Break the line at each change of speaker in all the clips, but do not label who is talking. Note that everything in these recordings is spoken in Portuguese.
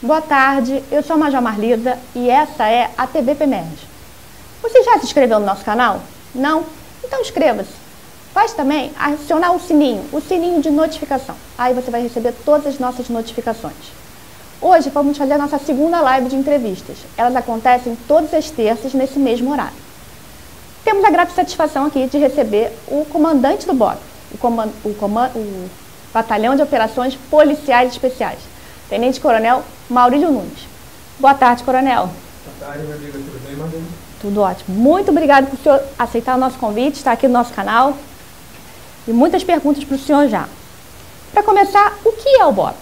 Boa tarde, eu sou a Major Marlisa e essa é a TV PEMERG. Você já se inscreveu no nosso canal? Não? Então inscreva-se. Faz também acionar o sininho de notificação. Aí você vai receber todas as nossas notificações. Hoje vamos fazer a nossa segunda live de entrevistas. Elas acontecem todas as terças nesse mesmo horário. Temos a grata satisfação aqui de receber o comandante do BOP, o Batalhão de Operações Policiais Especiais, Tenente Coronel Maurílio Nunes. Boa tarde, Coronel.
Boa tarde, minha amiga. Tudo bem, Marlene?
Tudo ótimo. Muito obrigada por o senhor aceitar o nosso convite, estar aqui no nosso canal. E muitas perguntas para o senhor já. Para começar, o que é o BOP?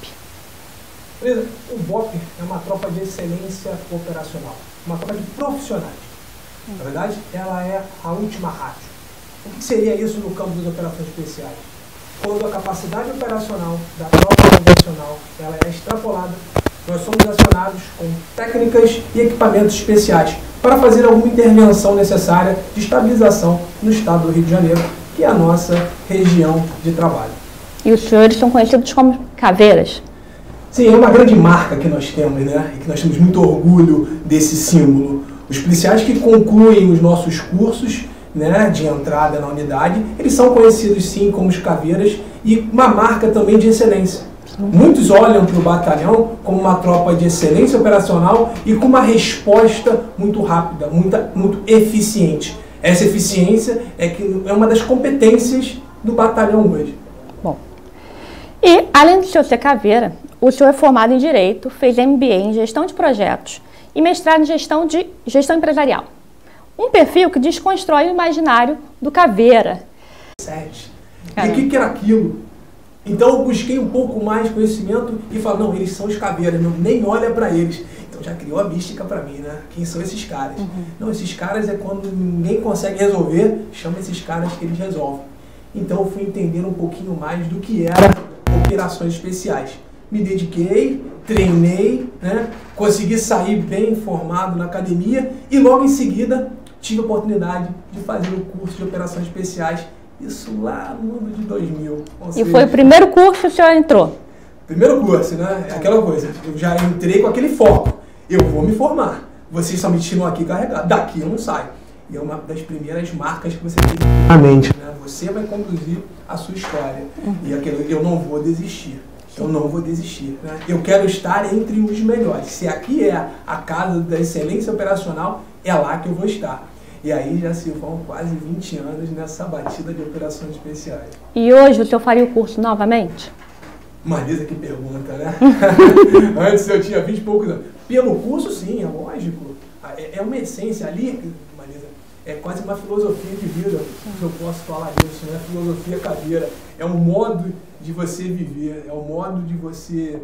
O BOP é uma tropa de excelência operacional, uma tropa de profissionais. Na verdade, ela é a última rádio. O que seria isso no campo das operações especiais? Quando a capacidade operacional da tropa convencional ela é extrapolada, nós somos acionados com técnicas e equipamentos especiais para fazer alguma intervenção necessária de estabilização no estado do Rio de Janeiro, que é a nossa região de trabalho.
E os senhores são conhecidos como caveiras?
Sim, é uma grande marca que nós temos, né? E que nós temos muito orgulho desse símbolo. Os policiais que concluem os nossos cursos, né, de entrada na unidade, eles são conhecidos sim como os caveiras e uma marca também de excelência. Muitos olham para o batalhão como uma tropa de excelência operacional e com uma resposta muito rápida, muito eficiente. Essa eficiência é uma das competências do batalhão hoje.
Bom, e além de o senhor ser caveira, o senhor é formado em Direito, fez MBA em Gestão de Projetos e mestrado em Gestão Empresarial. Um perfil que desconstrói o imaginário do caveira.
E o que era aquilo? Então eu busquei um pouco mais de conhecimento e falei, não, eles são os caveiras, nem olha para eles. Então já criou a mística para mim, né? Quem são esses caras? Não, esses caras é quando ninguém consegue resolver, chama esses caras que eles resolvem. Então eu fui entender um pouquinho mais do que era operações especiais. Me dediquei, treinei, né? Consegui sair bem formado na academia e logo em seguida tive a oportunidade de fazer o curso de operações especiais, isso lá no ano de 2000.
E foi o primeiro curso que o senhor entrou?
Primeiro curso, né? É aquela coisa, eu já entrei com aquele foco, eu vou me formar, vocês só me tiram aqui carregado, daqui eu não saio. E é uma das primeiras marcas que você tem na mente, né? Você vai conduzir a sua história e aquilo, eu não vou desistir. Eu não vou desistir, né? Eu quero estar entre os melhores. Se aqui é a casa da excelência operacional, é lá que eu vou estar. E aí já se vão quase 20 anos nessa batida de operações especiais.
E hoje o senhor faria o curso novamente?
Marlisa, que pergunta, né? Antes eu tinha 20 e poucos anos. Pelo curso, sim, é lógico. É uma essência ali, Marlisa, é quase uma filosofia de vida, se eu posso falar isso, né? Filosofia caveira. É um modo de você viver, é um modo de você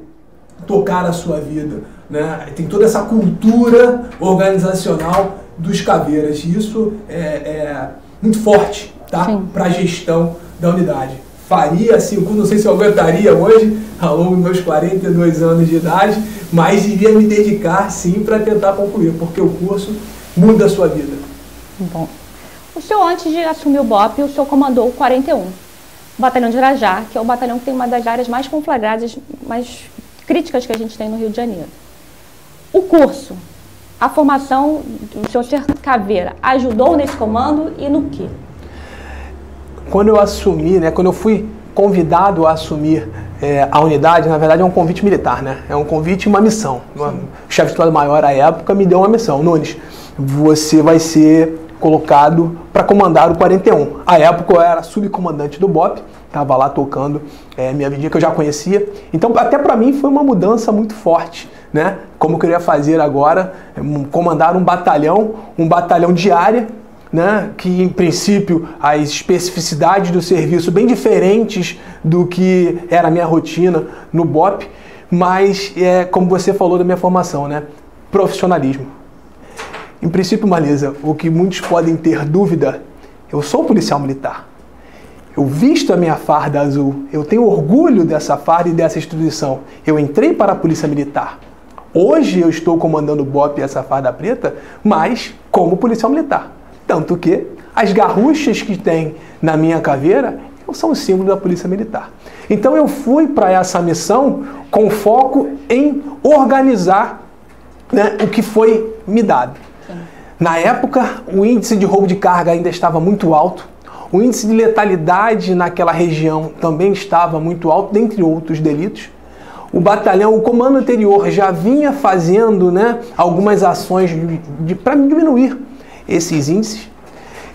tocar a sua vida, né? Tem toda essa cultura organizacional dos caveiras, e isso é muito forte, tá? Para a gestão da unidade. Faria assim, não sei se eu aguentaria hoje, ao longo dos meus 42 anos de idade, mas iria me dedicar sim para tentar concluir, porque o curso muda a sua vida.
Bom, o senhor antes de assumir o BOP, o senhor comandou o 41, o Batalhão de Irajá, que é o batalhão que tem uma das áreas mais conflagradas, mais críticas que a gente tem no Rio de Janeiro. O curso, a formação do senhor ser caveira, ajudou nesse comando e no quê?
Quando eu assumi, né, quando eu fui convidado a assumir a unidade, na verdade é um convite militar, né? É um convite e uma missão. O chefe de Estado-Maior à época me deu uma missão. Nunes, você vai ser colocado para comandar o 41. À época eu era subcomandante do BOP, estava lá tocando minha vidinha que eu já conhecia. Então até para mim foi uma mudança muito forte, né? Como eu queria fazer agora, comandar um batalhão de área, né? Que em princípio as especificidades do serviço bem diferentes do que era a minha rotina no BOP, mas como você falou da minha formação, né? Profissionalismo. Em princípio, Marlisa, o que muitos podem ter dúvida, eu sou policial militar. Eu visto a minha farda azul, eu tenho orgulho dessa farda e dessa instituição. Eu entrei para a Polícia Militar. Hoje eu estou comandando o BOP e essa farda preta, mas como policial militar. Tanto que as garruchas que tem na minha caveira são o símbolo da Polícia Militar. Então eu fui para essa missão com foco em organizar, né, o que foi me dado. Na época, o índice de roubo de carga ainda estava muito alto, o índice de letalidade naquela região também estava muito alto, dentre outros delitos. O batalhão, o comando anterior já vinha fazendo, né, algumas ações para diminuir esses índices.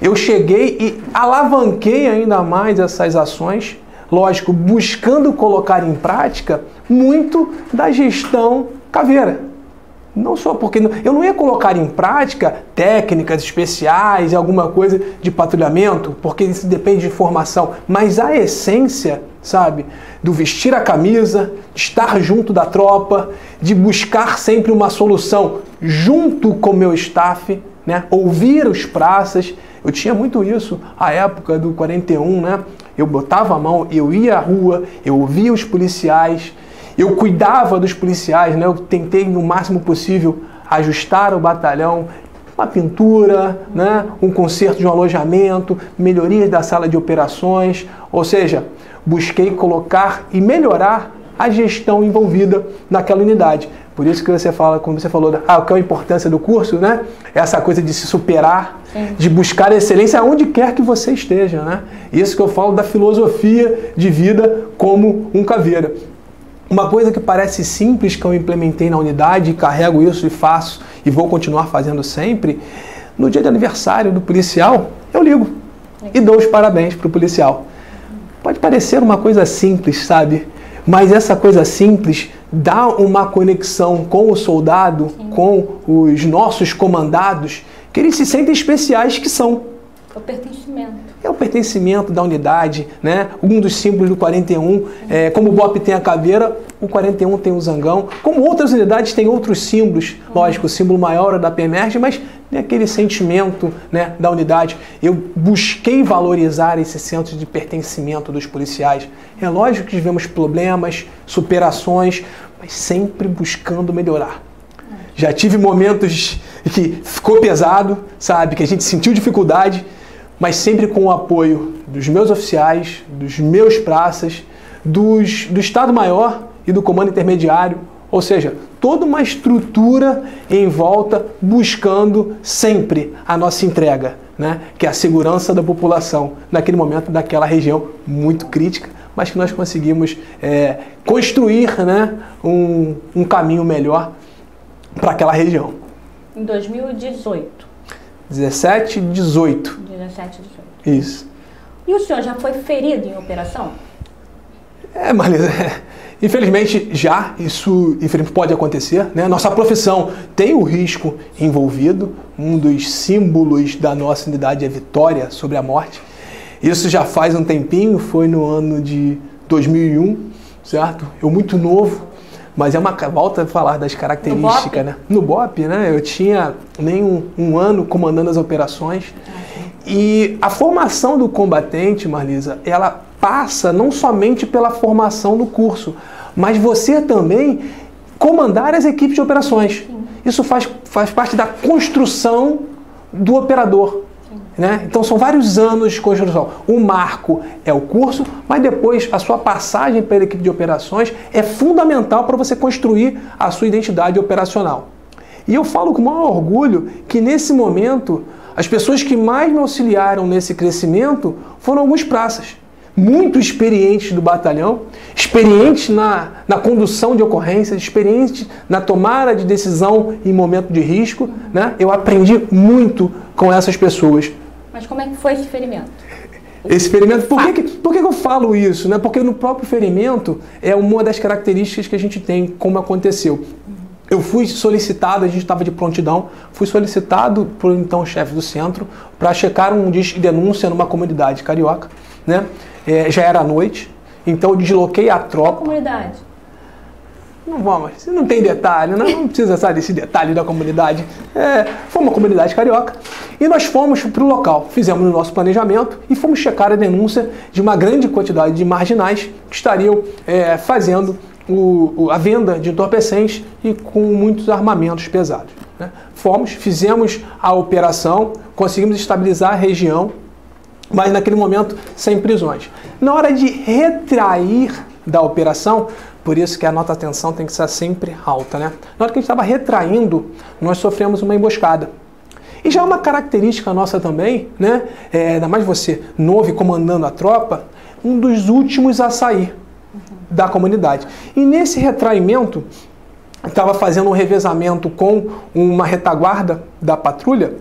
Eu cheguei e alavanquei ainda mais essas ações, lógico, buscando colocar em prática muito da gestão Caveira. Não só porque eu não ia colocar em prática técnicas especiais, alguma coisa de patrulhamento, porque isso depende de formação, mas a essência, sabe, do vestir a camisa, de estar junto da tropa, de buscar sempre uma solução junto com o meu staff, né, ouvir os praças. Eu tinha muito isso, a época do 41, né? Eu botava a mão, eu ia à rua, eu ouvia os policiais, eu cuidava dos policiais, né? Eu tentei no máximo possível ajustar o batalhão, uma pintura, né? Um conserto de um alojamento, melhorias da sala de operações, ou seja, busquei colocar e melhorar a gestão envolvida naquela unidade. Por isso que você fala, como você falou, qual é a importância do curso, né? Essa coisa de se superar, sim, de buscar excelência aonde quer que você esteja, né? Isso que eu falo da filosofia de vida como um caveira. Uma coisa que parece simples que eu implementei na unidade, carrego isso e faço e vou continuar fazendo sempre, no dia de aniversário do policial, eu ligo e dou os parabéns para o policial. Pode parecer uma coisa simples, sabe? Mas essa coisa simples dá uma conexão com o soldado, sim, com os nossos comandados, que eles se sentem especiais que são.
É o pertencimento.
É o pertencimento da unidade, né? Um dos símbolos do 41, como o BOP tem a caveira, o 41 tem o zangão. Como outras unidades têm outros símbolos, lógico, o símbolo maior é da PEMERG, mas tem aquele sentimento, né, da unidade. Eu busquei valorizar esse senso de pertencimento dos policiais. É lógico que tivemos problemas, superações, mas sempre buscando melhorar. Já tive momentos que ficou pesado, sabe, que a gente sentiu dificuldade, mas sempre com o apoio dos meus oficiais, dos meus praças, do Estado-Maior e do Comando Intermediário, ou seja, toda uma estrutura em volta buscando sempre a nossa entrega, né? Que é a segurança da população, naquele momento, daquela região muito crítica, mas que nós conseguimos construir, né, um caminho melhor para aquela região.
Em 2018.
17 e 18.
17 e 18.
Isso.
E o senhor já foi ferido em operação?
Marlisa, infelizmente isso pode acontecer, né? Nossa profissão tem o risco envolvido, um dos símbolos da nossa unidade é a vitória sobre a morte. Isso já faz um tempinho, foi no ano de 2001, certo? Eu muito novo, mas é uma volta a falar das características, né? No BOP, né? Eu tinha nem um ano comandando as operações. E a formação do combatente, Marlisa, ela passa não somente pela formação do curso, mas você também comandar as equipes de operações. Sim. Isso faz parte da construção do operador. Né? Então são vários anos de construção. O marco é o curso, mas depois a sua passagem pela equipe de operações é fundamental para você construir a sua identidade operacional. E eu falo com o maior orgulho que nesse momento as pessoas que mais me auxiliaram nesse crescimento foram alguns praças, muito experientes do batalhão, experientes na condução de ocorrências, experientes na tomada de decisão em momento de risco, né? Eu aprendi muito com essas pessoas.
Mas como é que foi esse ferimento?
Esse ferimento, por que eu falo isso? Né? Porque no próprio ferimento é uma das características que a gente tem, como aconteceu. Eu fui solicitado, a gente estava de prontidão, fui solicitado por então chefe do centro para checar um disco de denúncia numa comunidade carioca, né? Já era à noite, então eu desloquei a tropa.
Qual comunidade?
Não vamos, não tem detalhe, não precisa saber desse detalhe da comunidade. Foi uma comunidade carioca e nós fomos para o local, fizemos o nosso planejamento e fomos checar a denúncia de uma grande quantidade de marginais que estariam fazendo a venda de entorpecentes e com muitos armamentos pesados. Né? Fizemos a operação, conseguimos estabilizar a região mas naquele momento sem prisões. Na hora de retrair da operação, por isso que a nossa atenção tem que ser sempre alta, né? Na hora que a gente estava retraindo, nós sofremos uma emboscada. E já é uma característica nossa também, né? Ainda mais você, novo e comandando a tropa, um dos últimos a sair da comunidade. E nesse retraimento, estava fazendo um revezamento com uma retaguarda da patrulha,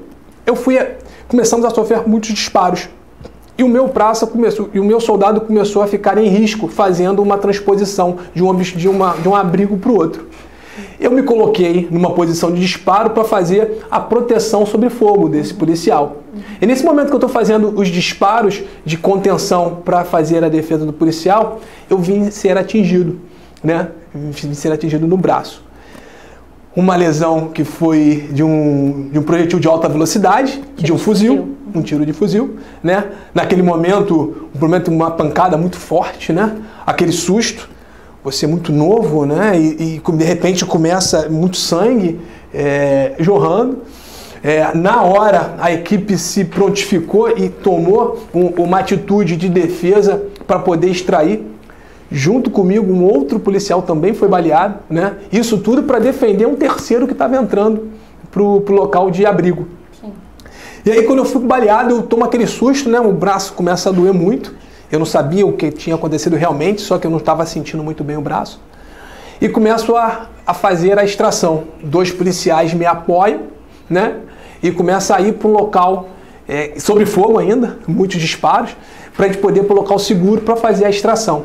começamos a sofrer muitos disparos. E o meu soldado começou a ficar em risco, fazendo uma transposição de um abrigo para o outro. Eu me coloquei numa posição de disparo para fazer a proteção sobre fogo desse policial. E nesse momento que eu estou fazendo os disparos de contenção para fazer a defesa do policial, eu vim ser atingido, né? Vim ser atingido no braço. Uma lesão que foi de um projetil de alta velocidade, de um fuzil, um tiro de fuzil, né? Naquele momento, uma pancada muito forte, né? Aquele susto, você é muito novo, né? E de repente começa muito sangue jorrando. Na hora, a equipe se prontificou e tomou uma atitude de defesa para poder extrair. Junto comigo, um outro policial também foi baleado, né? Isso tudo para defender um terceiro que estava entrando pro local de abrigo. Sim. E aí, quando eu fui baleado, eu tomo aquele susto, né? O braço começa a doer muito. Eu não sabia o que tinha acontecido realmente, só que eu não estava sentindo muito bem o braço. E começo a fazer a extração. 2 policiais me apoiam, né? E começa a ir para um local sob fogo ainda, muitos disparos, para a gente poder ir para o local seguro para fazer a extração.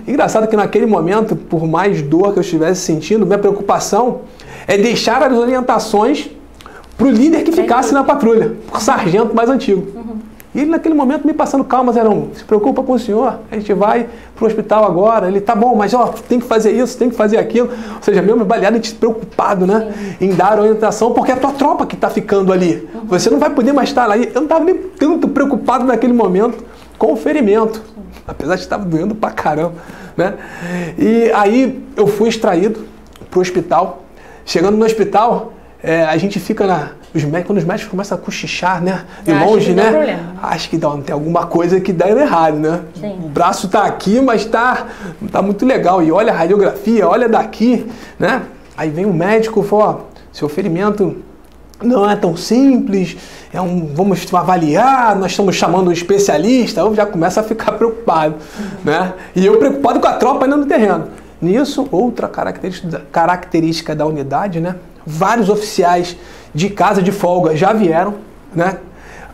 Engraçado que naquele momento, por mais dor que eu estivesse sentindo, minha preocupação é deixar as orientações para o líder que ficasse na patrulha, o sargento mais antigo. E ele naquele momento me passando calma, Zerão, se preocupa com o senhor, a gente vai para o hospital agora. Ele, tá bom, mas tem que fazer isso, tem que fazer aquilo. Ou seja, mesmo baleado, a gente preocupado, né, em dar orientação, porque é a tua tropa que está ficando ali. Você não vai poder mais estar ali. Eu não estava nem tanto preocupado naquele momento com o ferimento. Apesar de estar doendo pra caramba, né? E aí eu fui extraído pro hospital. Chegando no hospital, a gente fica quando os médicos começam a cochichar, né? De longe, né? Acho que tem alguma coisa que dá errado, né? Sim. O braço tá aqui, mas tá muito legal. E olha a radiografia, olha daqui, né? Aí vem o médico e fala, ó, seu ferimento não é tão simples, vamos avaliar, nós estamos chamando um especialista, eu já começo a ficar preocupado, né? E eu preocupado com a tropa ainda no terreno. Nisso, outra característica da unidade, né? Vários oficiais de casa de folga já vieram, né?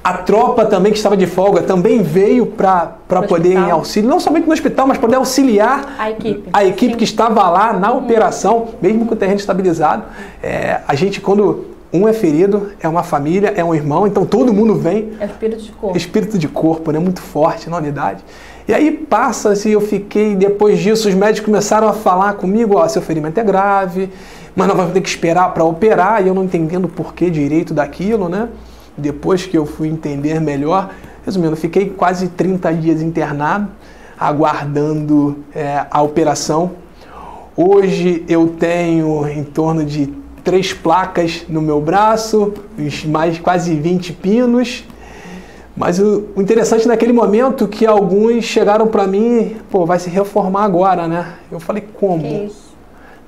A tropa também que estava de folga também veio para poder ir em auxílio, não somente no hospital, mas poder auxiliar a equipe que estava lá na operação, mesmo com o terreno estabilizado. A gente, quando um é ferido, é uma família, é um irmão, então todo mundo vem. É espírito de corpo. Espírito de corpo, né? Muito forte na unidade. E aí passa-se, eu fiquei, depois disso, os médicos começaram a falar comigo, ó, seu ferimento é grave, mas nós vamos ter que esperar para operar, e eu não entendendo o porquê direito daquilo, né? Depois que eu fui entender melhor, resumindo, eu fiquei quase 30 dias internado, aguardando a operação. Hoje eu tenho em torno de 3 placas no meu braço, mais quase 20 pinos. Mas o interessante naquele momento que alguns chegaram para mim, pô, vai se reformar agora, né? Eu falei, como? Que isso?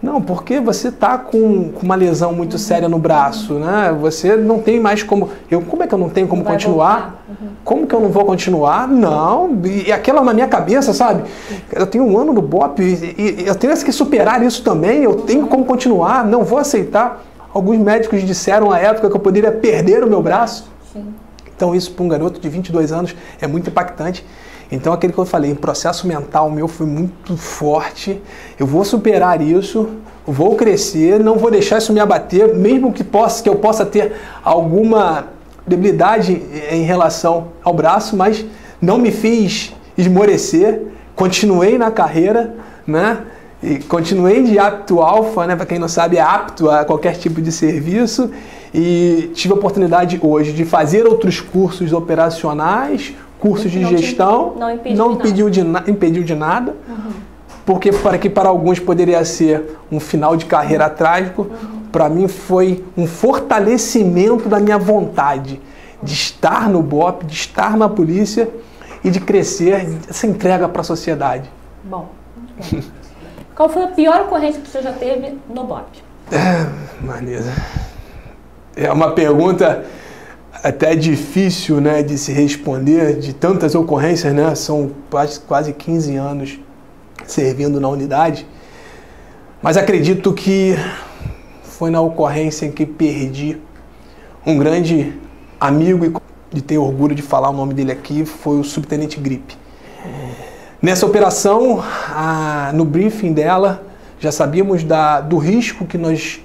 Não, porque você está com uma lesão muito séria no braço, né? Você não tem mais como... Como é que eu não tenho como continuar? Como que eu não vou continuar? Não, e aquela na minha cabeça, sabe? Eu tenho 1 ano no BOP e eu tenho que superar isso também, eu tenho como continuar, não vou aceitar. Alguns médicos disseram à época que eu poderia perder o meu braço. Sim. Então isso para um garoto de 22 anos é muito impactante. Então aquele que eu falei, o processo mental meu foi muito forte, eu vou superar isso, vou crescer, não vou deixar isso me abater, mesmo que eu possa ter alguma debilidade em relação ao braço, mas não me fiz esmorecer, continuei na carreira, né? E continuei de apto alfa, né? Para quem não sabe, é apto a qualquer tipo de serviço, e tive a oportunidade hoje de fazer outros cursos operacionais, cursos de gestão, não impediu de nada, porque para alguns poderia ser um final de carreira trágico, para mim foi um fortalecimento da minha vontade de estar no BOPE, de estar na polícia e de crescer essa entrega para a sociedade.
Bom, muito bem. Qual foi a pior ocorrência que você já teve no BOPE?
Marisa, é uma pergunta até difícil, né, de se responder, de tantas ocorrências, né? São quase 15 anos servindo na unidade, mas acredito que foi na ocorrência em que perdi um grande amigo, e de ter orgulho de falar o nome dele aqui, foi o subtenente Gripe. Nessa operação, no briefing dela, já sabíamos do risco que nós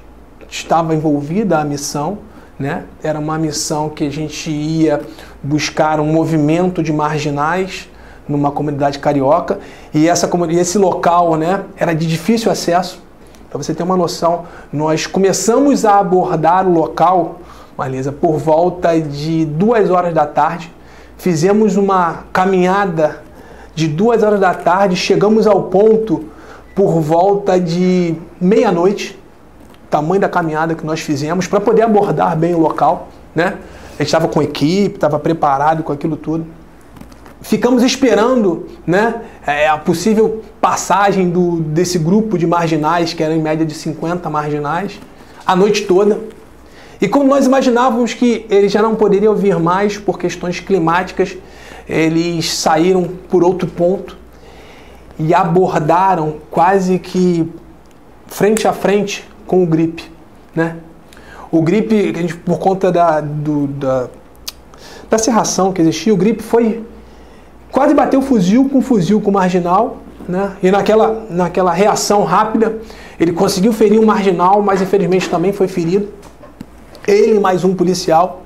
estava envolvida a missão, né? Era uma missão que a gente ia buscar um movimento de marginais numa comunidade carioca, e esse local, né, era de difícil acesso. Para você ter uma noção, nós começamos a abordar o local, Marisa, por volta de 2 horas da tarde. Fizemos uma caminhada de 2 horas da tarde, chegamos ao ponto por volta de meia-noite, tamanho da caminhada que nós fizemos, para poder abordar bem o local, né? A gente estava com equipe, estava preparado com aquilo tudo. Ficamos esperando, né, a possível passagem desse grupo de marginais, que era em média de 50 marginais, a noite toda. E como nós imaginávamos que eles já não poderiam vir mais por questões climáticas, eles saíram por outro ponto e abordaram quase que frente a frente com o Gripe, né? O Gripe, a gente, por conta da cerração que existia, o Gripe foi quase bateu fuzil com o marginal, né? E naquela reação rápida, ele conseguiu ferir um marginal, mas infelizmente também foi ferido. Ele mais um policial.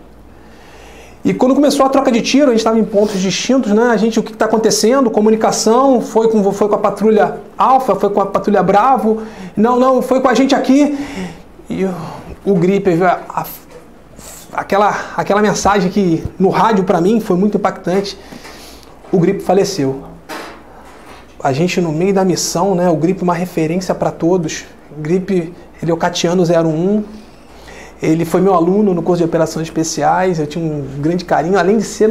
E quando começou a troca de tiro, a gente estava em pontos distintos, né? O que está acontecendo? Comunicação, foi com a patrulha Alfa, foi com a patrulha Bravo, não, foi com a gente aqui. E o Gripe, aquela mensagem que no rádio para mim foi muito impactante. O Gripe faleceu. A gente no meio da missão, né? O Gripe uma referência para todos. O Gripe, ele é o Catiano 01. Ele foi meu aluno no curso de operações especiais, eu tinha um grande carinho, além de ser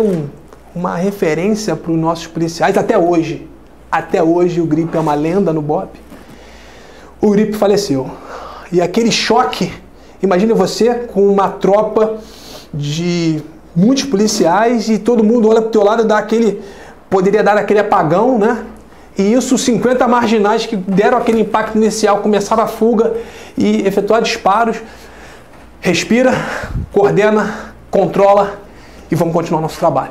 uma referência para os nossos policiais até hoje. Até hoje o Gripe é uma lenda no BOPE. O Gripe faleceu. E aquele choque, imagine você com uma tropa de muitos policiais e todo mundo olha para o teu lado, poderia dar aquele apagão, né? E isso, 50 marginais que deram aquele impacto inicial, começaram a fuga e efetuar disparos. Respira, coordena, controla e vamos continuar nosso trabalho.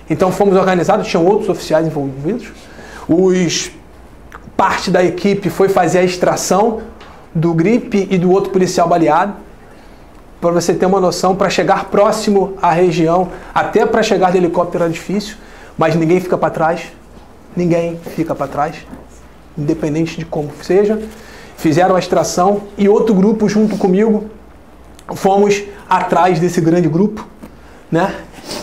Então fomos organizados, tinham outros oficiais envolvidos. Parte da equipe foi fazer a extração do Gripe e do outro policial baleado. Para você ter uma noção, para chegar próximo à região, até para chegar de helicóptero era difícil, mas ninguém fica para trás. Ninguém fica para trás, independente de como seja. Fizeram a extração e outro grupo junto comigo, fomos atrás desse grande grupo, né?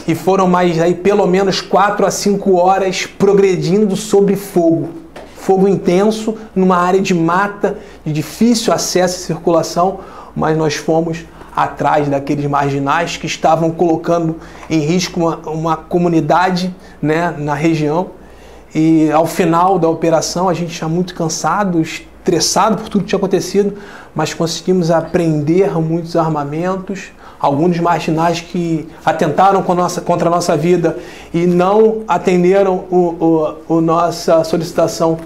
E foram mais aí pelo menos 4 a 5 horas progredindo sob fogo. Fogo intenso, numa área de mata, de difícil acesso e circulação, mas nós fomos atrás daqueles marginais que estavam colocando em risco uma comunidade, né, na região. E ao final da operação a gente já muito cansado, estressado por tudo que tinha acontecido, mas conseguimos apreender muitos armamentos, alguns dos marginais que atentaram contra a nossa vida e não atenderam a nossa solicitação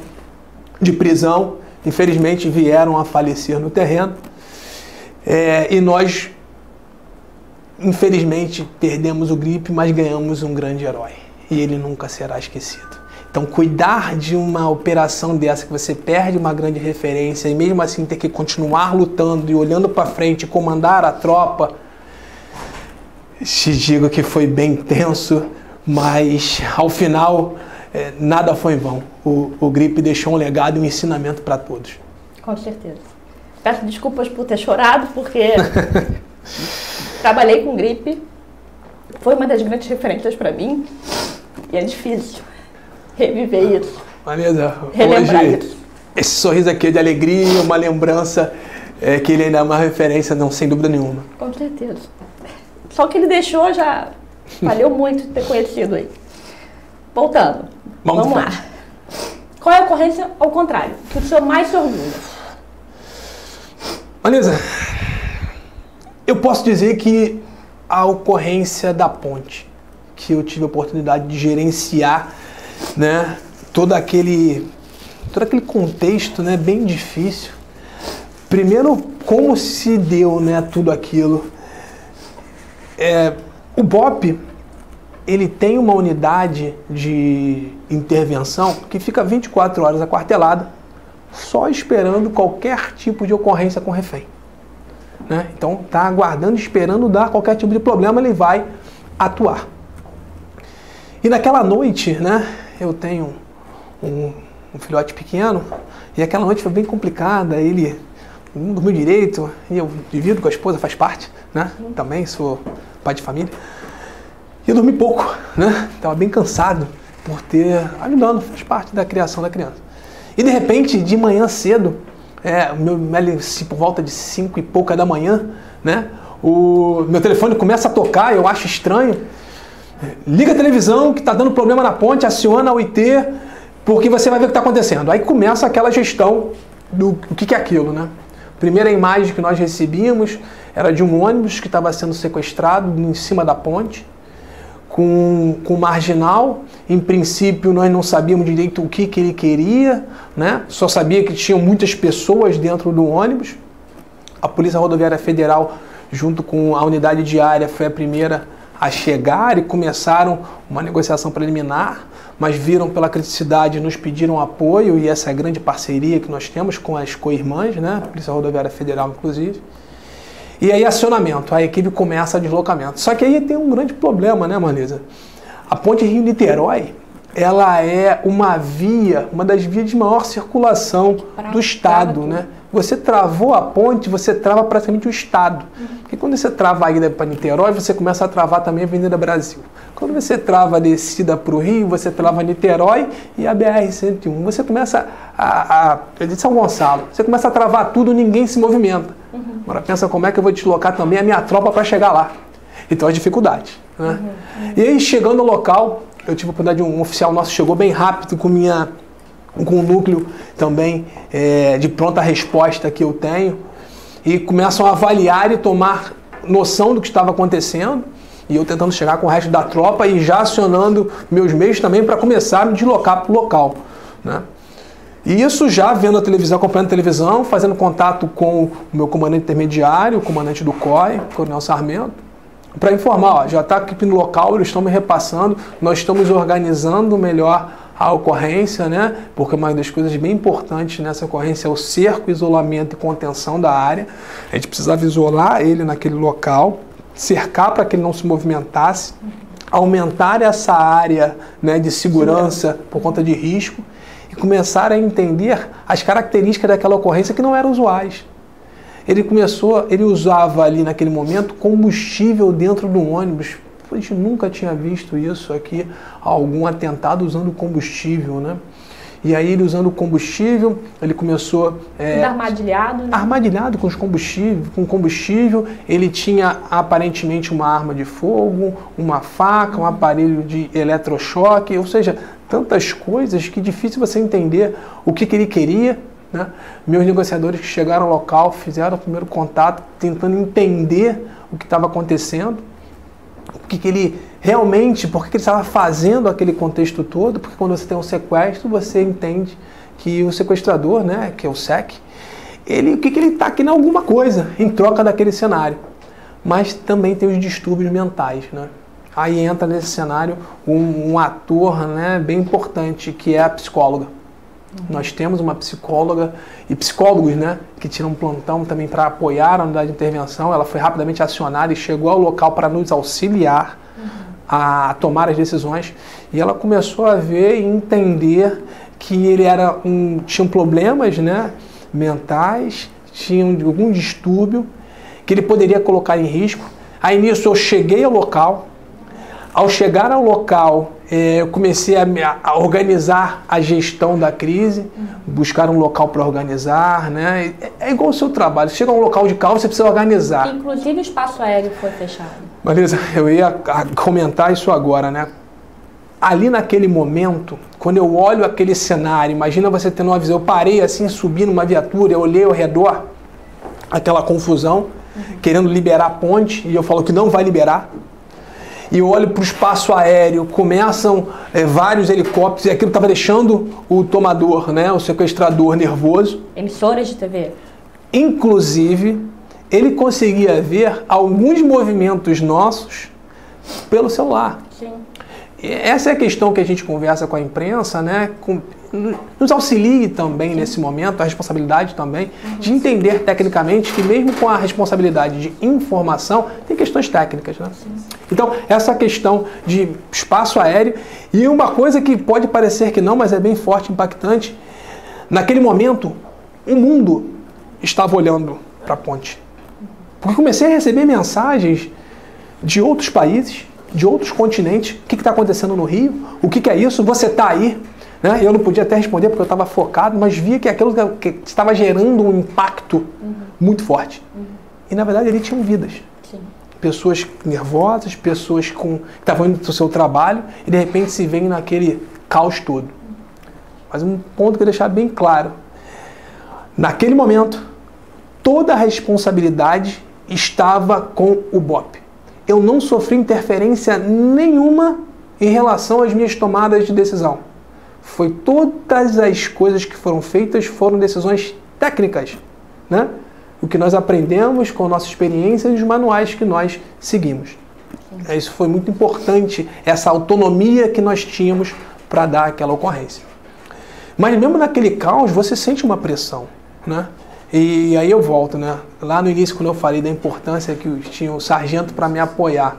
de prisão, infelizmente vieram a falecer no terreno. E nós, infelizmente, perdemos o Gripe, mas ganhamos um grande herói. E ele nunca será esquecido. Então, cuidar de uma operação dessa, que você perde uma grande referência e mesmo assim ter que continuar lutando e olhando para frente, comandar a tropa, te digo que foi bem tenso, mas ao final nada foi em vão. O Gripe deixou um legado e um ensinamento para todos.
Com certeza. Peço desculpas por ter chorado, porque trabalhei com Gripe, foi uma das grandes referências para mim e é difícil reviver isso.
Marisa,
relembrar
hoje,
isso.
Esse sorriso aqui é de alegria, uma lembrança que ele ainda é uma referência, não, sem dúvida nenhuma.
Com certeza. Só o que ele deixou já Valeu muito ter conhecido aí. Voltando. Vamos lá. Qual é a ocorrência ao contrário? Que o senhor mais se orgulha?
Vanessa, eu posso dizer que a ocorrência da ponte, que eu tive a oportunidade de gerenciar, né, todo aquele contexto, né, bem difícil. Primeiro, como se deu, né, tudo aquilo. O BOPE, ele tem uma unidade de intervenção que fica 24 horas aquartelada, só esperando qualquer tipo de ocorrência com refém. Né? Então, está aguardando, esperando dar qualquer tipo de problema, ele vai atuar. E naquela noite, né, eu tenho um filhote pequeno, e aquela noite foi bem complicada, ele não dormiu direito, e eu divido com a esposa, faz parte, né? Também sou pai de família. E eu dormi pouco, né? Estava bem cansado por ter ajudando, faz parte da criação da criança. E de repente, de manhã cedo, por volta de 5 e pouca da manhã, né? O meu telefone começa a tocar, eu acho estranho. Liga a televisão que está dando problema na ponte, aciona a OIT, porque você vai ver o que está acontecendo. Aí começa aquela gestão do que é aquilo, né? Primeira imagem que nós recebíamos era de um ônibus que estava sendo sequestrado em cima da ponte, com marginal. Em princípio, nós não sabíamos direito o que ele queria, né? Só sabia que tinham muitas pessoas dentro do ônibus. A Polícia Rodoviária Federal, junto com a unidade diária, foi a primeira a chegar e começaram uma negociação preliminar, mas viram pela criticidade, nos pediram apoio, e essa é a grande parceria que nós temos com as co-irmãs, né? Polícia Rodoviária Federal, inclusive. E aí, acionamento, a equipe começa a deslocamento. Só que aí tem um grande problema, né, Marlisa? A ponte Rio-Niterói, ela é uma das vias de maior circulação do Estado, né? Você travou a ponte, você trava praticamente o Estado. Porque quando você trava a ida para Niterói, você começa a travar também a Avenida Brasil. Quando você trava a descida para o Rio, você trava Niterói e a BR-101. Você começa de São Gonçalo, você começa a travar tudo, ninguém se movimenta. Agora pensa como é que eu vou deslocar também a minha tropa para chegar lá. Então as dificuldades, né? E aí, chegando no local, eu tive a oportunidade de um oficial nosso, chegou bem rápido com um núcleo também de pronta resposta que eu tenho, e começam a avaliar e tomar noção do que estava acontecendo, e eu tentando chegar com o resto da tropa e já acionando meus meios também para começar a me deslocar para o local, né? E isso já vendo a televisão, acompanhando a televisão, fazendo contato com o meu comandante intermediário, o comandante do COI, Coronel Sarmento, para informar, já está aqui no local, eles estão me repassando, nós estamos organizando melhor a ocorrência, né? Porque uma das coisas bem importantes nessa ocorrência é o cerco, isolamento e contenção da área. A gente precisava isolar ele naquele local, cercar para que ele não se movimentasse, aumentar essa área, né, de segurança por conta de risco, e começar a entender as características daquela ocorrência que não eram usuais. Ele usava ali naquele momento combustível dentro do ônibus. A gente nunca tinha visto isso aqui, algum atentado usando combustível, né? E aí ele usando combustível, ele começou...
armadilhado, né?
Armadilhado com combustível, ele tinha aparentemente uma arma de fogo, uma faca, um aparelho de eletrochoque, ou seja, tantas coisas que é difícil você entender o que ele queria, né? Meus negociadores que chegaram ao local fizeram o primeiro contato, tentando entender o que estava acontecendo, por que ele estava fazendo aquele contexto todo, porque quando você tem um sequestro, você entende que o sequestrador, né, que é o SEC, ele está querendo alguma coisa em troca daquele cenário. Mas também tem os distúrbios mentais, né? Aí entra nesse cenário um ator, né, bem importante, que é a psicóloga. Nós temos uma psicóloga e psicólogos, né, que tiram um plantão também para apoiar a unidade de intervenção. Ela foi rapidamente acionada e chegou ao local para nos auxiliar a tomar as decisões. E ela começou a ver e entender que ele tinha problemas, né, mentais, tinha algum distúrbio, que ele poderia colocar em risco. Aí nisso eu cheguei ao local. Ao chegar ao local, eu comecei a organizar a gestão da crise, buscar um local para organizar, né? É igual o seu trabalho. Você chega a um local de caos, você precisa organizar.
Inclusive o espaço aéreo foi fechado.
Marisa, eu ia comentar isso agora, né? Ali naquele momento, quando eu olho aquele cenário, imagina você tendo uma visão, eu parei assim, subi numa viatura, eu olhei ao redor, aquela confusão, querendo liberar a ponte, e eu falo que não vai liberar. E eu olho para o espaço aéreo, começam vários helicópteros, e aquilo estava deixando o tomador, né, o sequestrador nervoso.
Emissoras de TV.
Inclusive, ele conseguia ver alguns movimentos nossos pelo celular.
Sim.
Essa é a questão que a gente conversa com a imprensa, né? Nos auxilie também nesse momento, a responsabilidade também, de entender tecnicamente que mesmo com a responsabilidade de informação, tem questões técnicas, né? Então, essa questão de espaço aéreo, e uma coisa que pode parecer que não, mas é bem forte, impactante, naquele momento, o mundo estava olhando para a ponte. Porque comecei a receber mensagens de outros países, de outros continentes, o que está acontecendo no Rio, o que é isso, você está aí, né? Eu não podia até responder porque eu estava focado, mas via que aquilo que estava gerando um impacto muito forte. E na verdade ali tinham vidas.
Sim.
Pessoas nervosas, pessoas que estavam indo para o seu trabalho e de repente se veem naquele caos todo. Mas um ponto que eu deixar bem claro, naquele momento, toda a responsabilidade estava com o BOPE. Eu não sofri interferência nenhuma em relação às minhas tomadas de decisão. Foi todas as coisas que foram feitas foram decisões técnicas, né? O que nós aprendemos com a nossa experiência e os manuais que nós seguimos. Isso foi muito importante, essa autonomia que nós tínhamos para dar aquela ocorrência. Mas mesmo naquele caos, você sente uma pressão, né? E aí eu volto, né? Lá no início, quando eu falei da importância que tinha um sargento para me apoiar.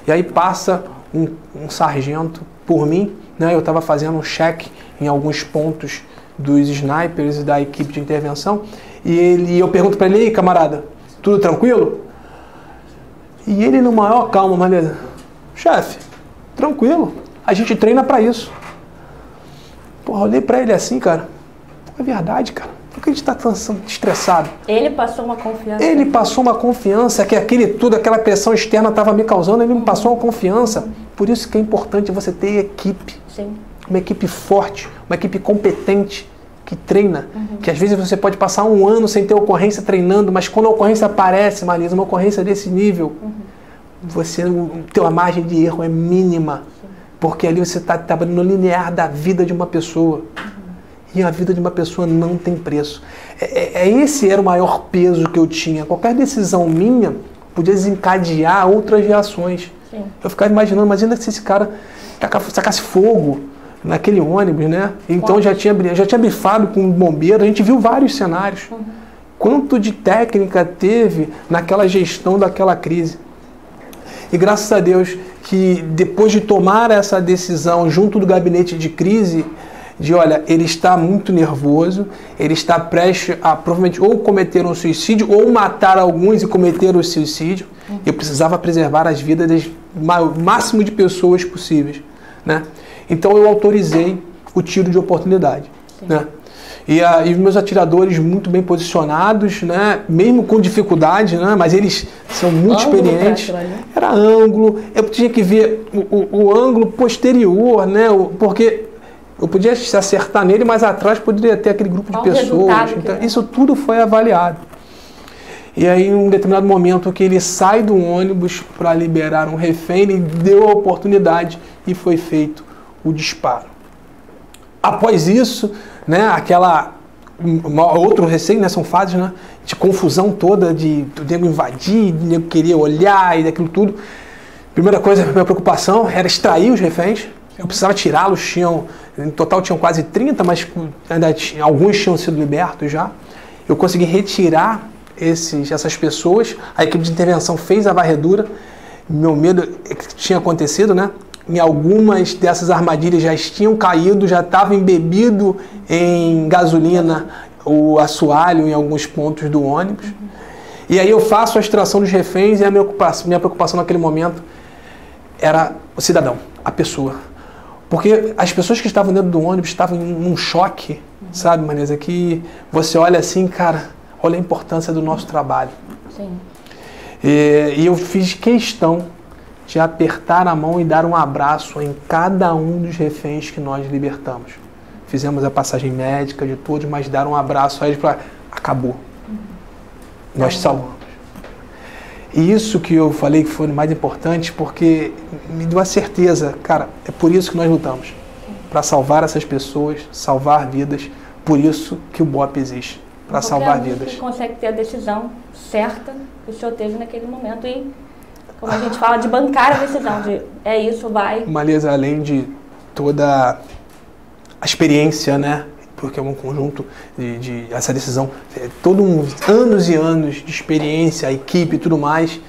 E aí passa um sargento por mim, né? Eu estava fazendo um check em alguns pontos dos snipers e da equipe de intervenção. E eu pergunto para ele, e aí, camarada, tudo tranquilo? E ele, no maior calma, maneira, chefe, tranquilo, a gente treina para isso. Porra, olhei para ele assim, cara, é verdade, cara. Por que a gente está tão estressado?
Ele passou uma confiança.
Ele passou uma confiança, que aquela pressão externa estava me causando, ele me passou uma confiança. Por isso que é importante você ter equipe.
Sim.
Uma equipe forte, uma equipe competente, que treina. Que às vezes você pode passar um ano sem ter ocorrência treinando, mas quando a ocorrência aparece, Marisa, uma ocorrência desse nível, a margem de erro é mínima. Sim. Porque ali você está trabalhando no linear da vida de uma pessoa. E a vida de uma pessoa não tem preço. Esse era o maior peso que eu tinha. Qualquer decisão minha podia desencadear outras reações. Sim. Eu ficava imaginando, imagina se esse cara sacasse fogo naquele ônibus, né? Então já tinha brifado com o bombeiro, a gente viu vários cenários. Quanto de técnica teve naquela gestão daquela crise. E graças a Deus que depois de tomar essa decisão junto do gabinete de crise, olha, ele está muito nervoso, ele está prestes a provavelmente ou cometer um suicídio ou matar alguns e cometer o suicídio. Eu precisava preservar as vidas do máximo de pessoas possíveis, né? Então eu autorizei o tiro de oportunidade, né? E os meus atiradores muito bem posicionados, né? Mesmo com dificuldade, né? Mas eles são muito experientes. Era ângulo, eu tinha que ver o ângulo posterior, né? Porque eu podia se acertar nele, mas atrás poderia ter aquele grupo de pessoas. Então, isso tudo foi avaliado. E aí, em um determinado momento que ele sai do ônibus para liberar um refém, ele deu a oportunidade e foi feito o disparo. Após isso, né, outro receio, né, são fases, né, de confusão toda, de nego invadir, de nego querer olhar e daquilo tudo. Primeira coisa, minha preocupação era extrair os reféns. Eu precisava tirá-los, em total tinham quase 30, mas alguns tinham sido libertos já. Eu consegui retirar essas pessoas, a equipe de intervenção fez a varredura. Meu medo que tinha acontecido, né? Em algumas dessas armadilhas já tinham caído, já estava embebido em gasolina, o assoalho em alguns pontos do ônibus. E aí eu faço a extração dos reféns e a minha preocupação naquele momento era o cidadão, a pessoa. Porque as pessoas que estavam dentro do ônibus estavam num choque, sabe, Marisa? Que você olha assim, cara, olha a importância do nosso trabalho.
Sim.
E eu fiz questão de apertar a mão e dar um abraço em cada um dos reféns que nós libertamos. Fizemos a passagem médica de todos, mas dar um abraço a eles para acabou. Nós salvamos. E isso que eu falei que foi o mais importante, porque me deu a certeza, cara, é por isso que nós lutamos. Para salvar essas pessoas, salvar vidas. Por isso que o BOP existe. Para salvar vidas.
Você consegue ter a decisão certa que o senhor teve naquele momento e, como a gente fala, de bancar a decisão, de é isso, vai.
Marlisa, além de toda a experiência, né? Porque é um conjunto de essa decisão, todos anos e anos de experiência, a equipe e tudo mais,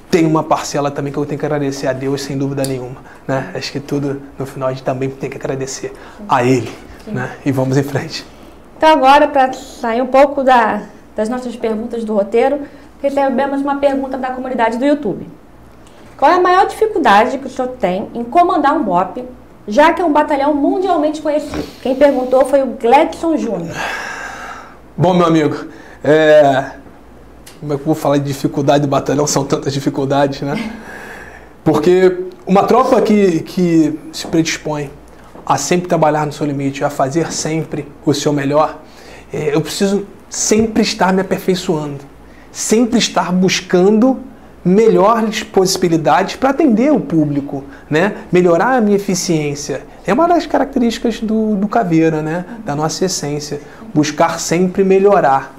tem uma parcela também que eu tenho que agradecer a Deus, sem dúvida nenhuma, né? Acho que tudo, no final, a gente também tem que agradecer a Ele, né? E vamos em frente.
Então agora, para sair um pouco das nossas perguntas do roteiro, recebemos uma pergunta da comunidade do YouTube. Qual é a maior dificuldade que o senhor tem em comandar um BOP, já que é um batalhão mundialmente conhecido? Quem perguntou foi o Gledson Júnior.
Bom, meu amigo, como é que eu vou falar de dificuldade do batalhão? São tantas dificuldades, né? Porque uma tropa que se predispõe a sempre trabalhar no seu limite, a fazer sempre o seu melhor, eu preciso sempre estar me aperfeiçoando, sempre estar buscando melhores possibilidades para atender o público, né? Melhorar a minha eficiência. É uma das características do Caveira, né? Da nossa essência, buscar sempre melhorar.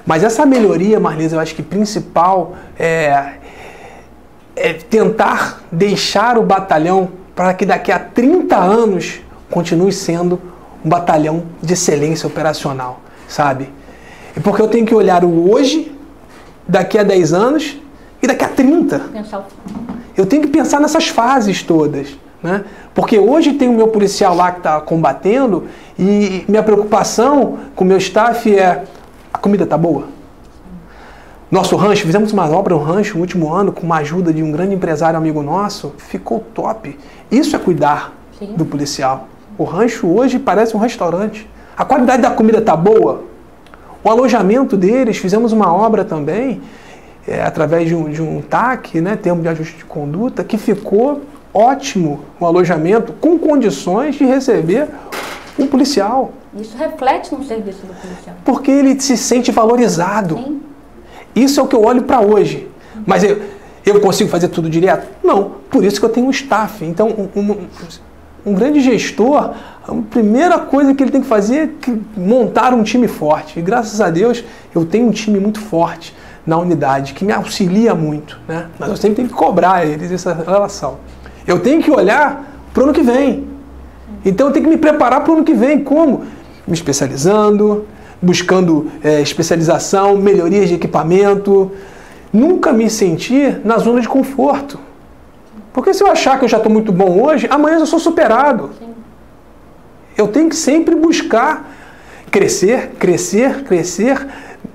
Mas essa melhoria, Marlisa, eu acho que principal é tentar deixar o batalhão para que daqui a 30 anos continue sendo um batalhão de excelência operacional, sabe? E porque eu tenho que olhar o hoje, daqui a 10 anos e daqui a 30. Eu tenho que pensar nessas fases todas, né? Porque hoje tem o meu policial lá que está combatendo e minha preocupação com o meu staff é: a comida está boa? Nosso rancho, fizemos uma obra no rancho no último ano com uma ajuda de um grande empresário amigo nosso, ficou top. Isso é cuidar do policial. O rancho hoje parece um restaurante. A qualidade da comida está boa? O alojamento deles, fizemos uma obra também, através de um TAC, né, termo de ajuste de conduta, que ficou ótimo o alojamento, com condições de receber um policial.
Isso reflete no serviço do policial.
Porque ele se sente valorizado.
Sim.
Isso é o que eu olho para hoje. Mas eu consigo fazer tudo direto? Não. Por isso que eu tenho um staff. Então, um grande gestor, a primeira coisa que ele tem que fazer é montar um time forte. E graças a Deus, eu tenho um time muito forte na unidade, que me auxilia muito, né? Mas eu sempre tenho que cobrar eles essa relação. Eu tenho que olhar para o ano que vem. Então eu tenho que me preparar para o ano que vem. Como? Me especializando, buscando especialização, melhorias de equipamento. Nunca me sentir na zona de conforto. Porque se eu achar que eu já estou muito bom hoje, amanhã eu sou superado. Sim. Eu tenho que sempre buscar crescer, crescer, crescer.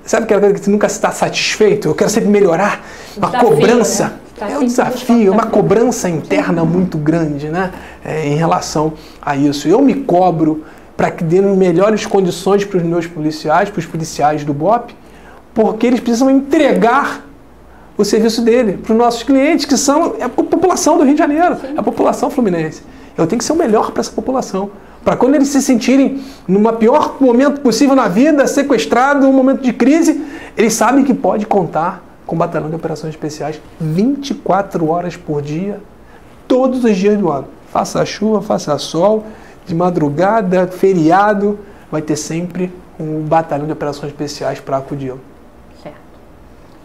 Sabe aquela coisa que você nunca está satisfeito? Eu quero sempre melhorar. Uma cobrança. Né? É um desafio, uma cobrança interna muito grande, né? Em relação a isso. Eu me cobro para que dê melhores condições para os meus policiais, para os policiais do BOP, porque eles precisam entregar o serviço dele para os nossos clientes, que são a população do Rio de Janeiro, a população fluminense. Eu tenho que ser o melhor para essa população. Para quando eles se sentirem no pior momento possível na vida, sequestrado, um momento de crise, eles sabem que pode contar com o Batalhão de Operações Especiais 24 horas por dia, todos os dias do ano. Faça chuva, faça sol, de madrugada, feriado, vai ter sempre um Batalhão de Operações Especiais para acudir.
Certo.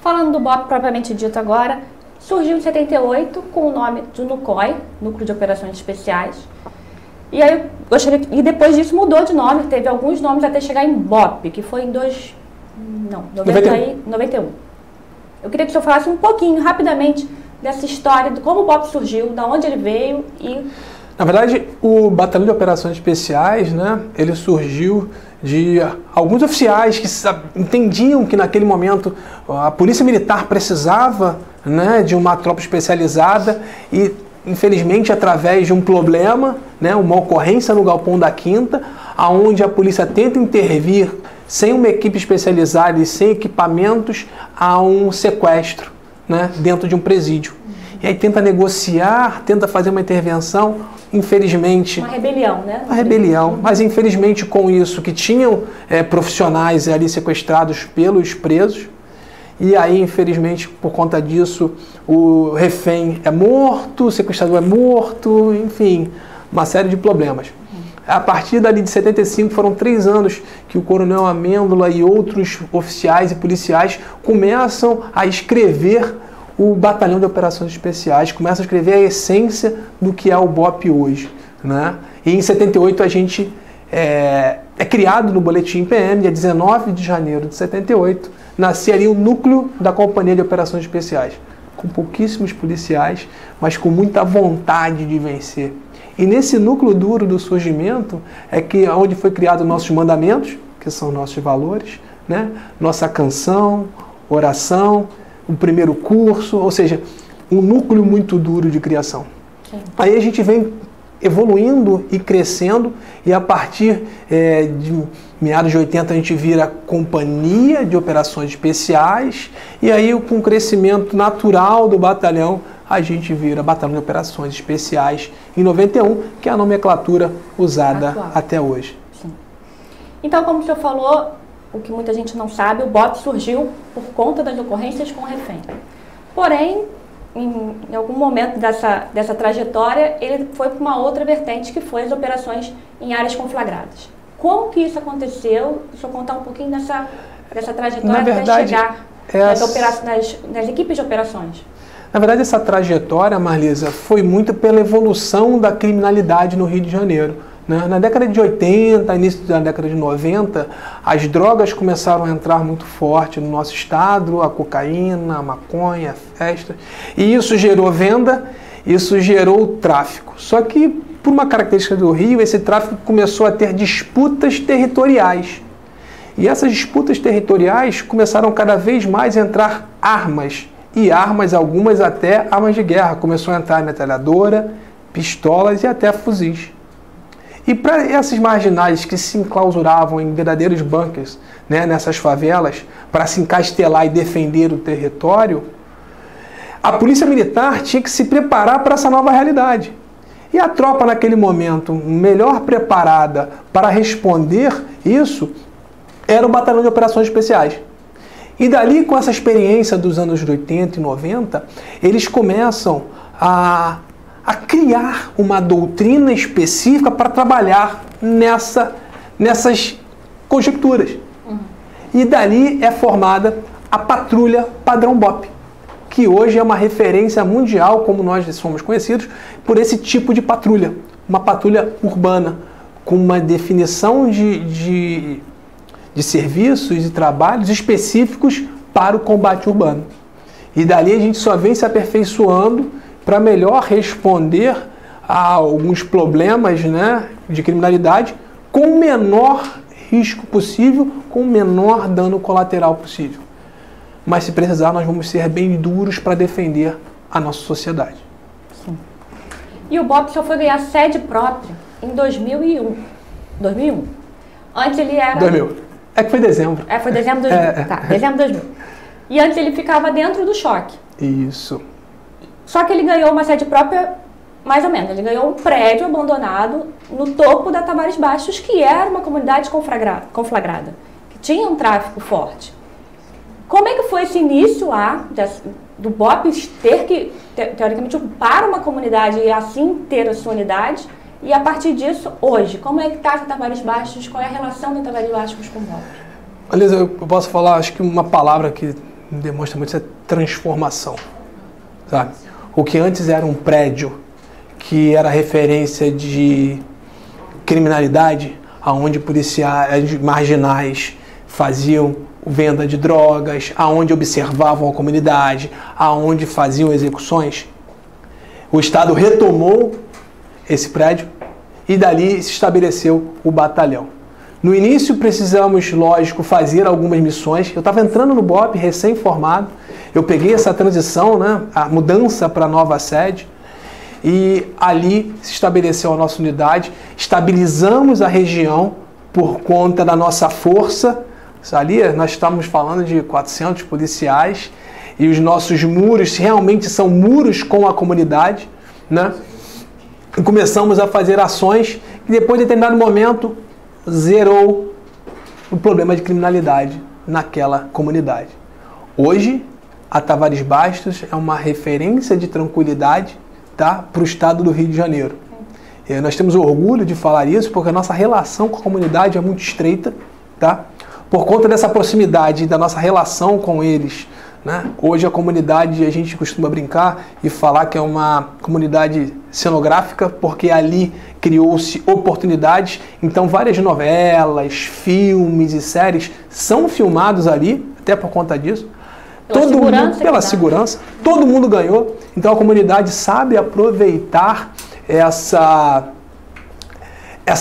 Falando do BOP propriamente dito agora, surgiu em 78 com o nome do NUCOI, Núcleo de Operações Especiais. E aí, e depois disso mudou de nome, teve alguns nomes até chegar em BOP, que foi em 91. Eu queria que o senhor falasse um pouquinho, rapidamente, dessa história, de como o BOP surgiu, de onde ele veio e...
Na verdade, o Batalhão de Operações Especiais, né, ele surgiu de alguns oficiais que entendiam que naquele momento a Polícia Militar precisava, né, de uma tropa especializada e, infelizmente, através de um problema, né, uma ocorrência no galpão da Quinta, onde a polícia tenta intervir sem uma equipe especializada e sem equipamentos, a um sequestro, né, dentro de um presídio. e aí tenta negociar, tenta fazer uma intervenção, infelizmente...
Uma rebelião, né?
Uma rebelião, mas infelizmente com isso, que tinham profissionais ali sequestrados pelos presos, e aí infelizmente por conta disso o refém é morto, o sequestrador é morto, enfim, uma série de problemas. A partir dali de 75, foram 3 anos que o Coronel Amêndola e outros oficiais e policiais começam a escrever o Batalhão de Operações Especiais, começam a escrever a essência do que é o BOPE hoje, né? E em 78 a gente é criado no Boletim PM, dia 19 de janeiro de 78, nascia ali o núcleo da Companhia de Operações Especiais, com pouquíssimos policiais, mas com muita vontade de vencer. E nesse núcleo duro do surgimento é que onde foi criado nossos mandamentos, que são nossos valores, né? Nossa canção, oração, o primeiro curso, ou seja, um núcleo muito duro de criação. Sim. Aí a gente vem evoluindo e crescendo, e a partir de meados de 80 a gente vira Companhia de Operações Especiais, e aí com o crescimento natural do batalhão, a gente vira Batalhão de Operações Especiais em 91, que é a nomenclatura usada até hoje.
Sim. Então, como o senhor falou, o que muita gente não sabe, o BOPE surgiu por conta das ocorrências com refém. Porém, em algum momento dessa trajetória, ele foi para uma outra vertente, que foi as operações em áreas conflagradas. Como que isso aconteceu? Deixa eu contar um pouquinho dessa trajetória até chegar nas equipes de operações.
Na verdade, essa trajetória, Marlisa, foi muito pela evolução da criminalidade no Rio de Janeiro. Na década de 80, início da década de 90, as drogas começaram a entrar muito forte no nosso estado, a cocaína, a maconha, a festa, e isso gerou venda, isso gerou tráfico. Só que, por uma característica do Rio, esse tráfico começou a ter disputas territoriais. E essas disputas territoriais começaram cada vez mais a entrar armas, e armas, algumas até armas de guerra. Começou a entrar metralhadora, pistolas e até fuzis. E para esses marginais que se enclausuravam em verdadeiros bunkers, né, nessas favelas, para se encastelar e defender o território, a polícia militar tinha que se preparar para essa nova realidade. E a tropa, naquele momento, melhor preparada para responder isso, era o Batalhão de Operações Especiais. E dali, com essa experiência dos anos 80 e 90, eles começam a criar uma doutrina específica para trabalhar nessas conjecturas. E dali é formada a Patrulha Padrão BOPE, que hoje é uma referência mundial, como nós somos conhecidos, por esse tipo de patrulha. Uma patrulha urbana, com uma definição de serviços e trabalhos específicos para o combate urbano. E dali a gente só vem se aperfeiçoando para melhor responder a alguns problemas, né, de criminalidade com o menor risco possível, com o menor dano colateral possível. Mas se precisar, nós vamos ser bem duros para defender a nossa sociedade.
Sim. E o BOPE só foi ganhar sede própria em 2001. Antes ele era...
2000. É que foi dezembro.
Foi dezembro de 2000. Tá, dezembro de 2000. E antes ele ficava dentro do choque.
Isso.
Só que ele ganhou uma sede própria, mais ou menos. Ele ganhou um prédio abandonado no topo da Tavares Baixos, que era uma comunidade conflagrada, que tinha um tráfico forte. Como é que foi esse início lá do BOPE ter que, teoricamente, ocupar uma comunidade e assim ter a sua unidade? E a partir disso, hoje, como é que está a Tavares Baixos? Qual é a relação da Tavares Baixos com o BOPE?
Aliás, eu posso falar, acho que uma palavra que demonstra muito isso é transformação. Sabe? O que antes era um prédio que era referência de criminalidade, onde policiais marginais faziam venda de drogas, aonde observavam a comunidade, aonde faziam execuções, o Estado retomou esse prédio e dali se estabeleceu o batalhão. No início precisamos, lógico, fazer algumas missões. Eu estava entrando no BOPE recém-formado, eu peguei essa transição, né, a mudança para a nova sede, e ali se estabeleceu a nossa unidade, estabilizamos a região por conta da nossa força. Ali nós estamos falando de 400 policiais e os nossos muros realmente são muros com a comunidade, né? E começamos a fazer ações e depois de determinado momento zerou o problema de criminalidade naquela comunidade. Hoje, a Tavares Bastos é uma referência de tranquilidade, tá, para o estado do Rio de Janeiro. Nós temos orgulho de falar isso porque a nossa relação com a comunidade é muito estreita, tá? Por conta dessa proximidade da nossa relação com eles, né? Hoje a comunidade, a gente costuma brincar e falar que é uma comunidade cenográfica, porque ali criou-se oportunidades. Então várias novelas, filmes e séries são filmados ali, até por conta disso. Pela segurança, todo mundo ganhou. Então a comunidade sabe aproveitar essa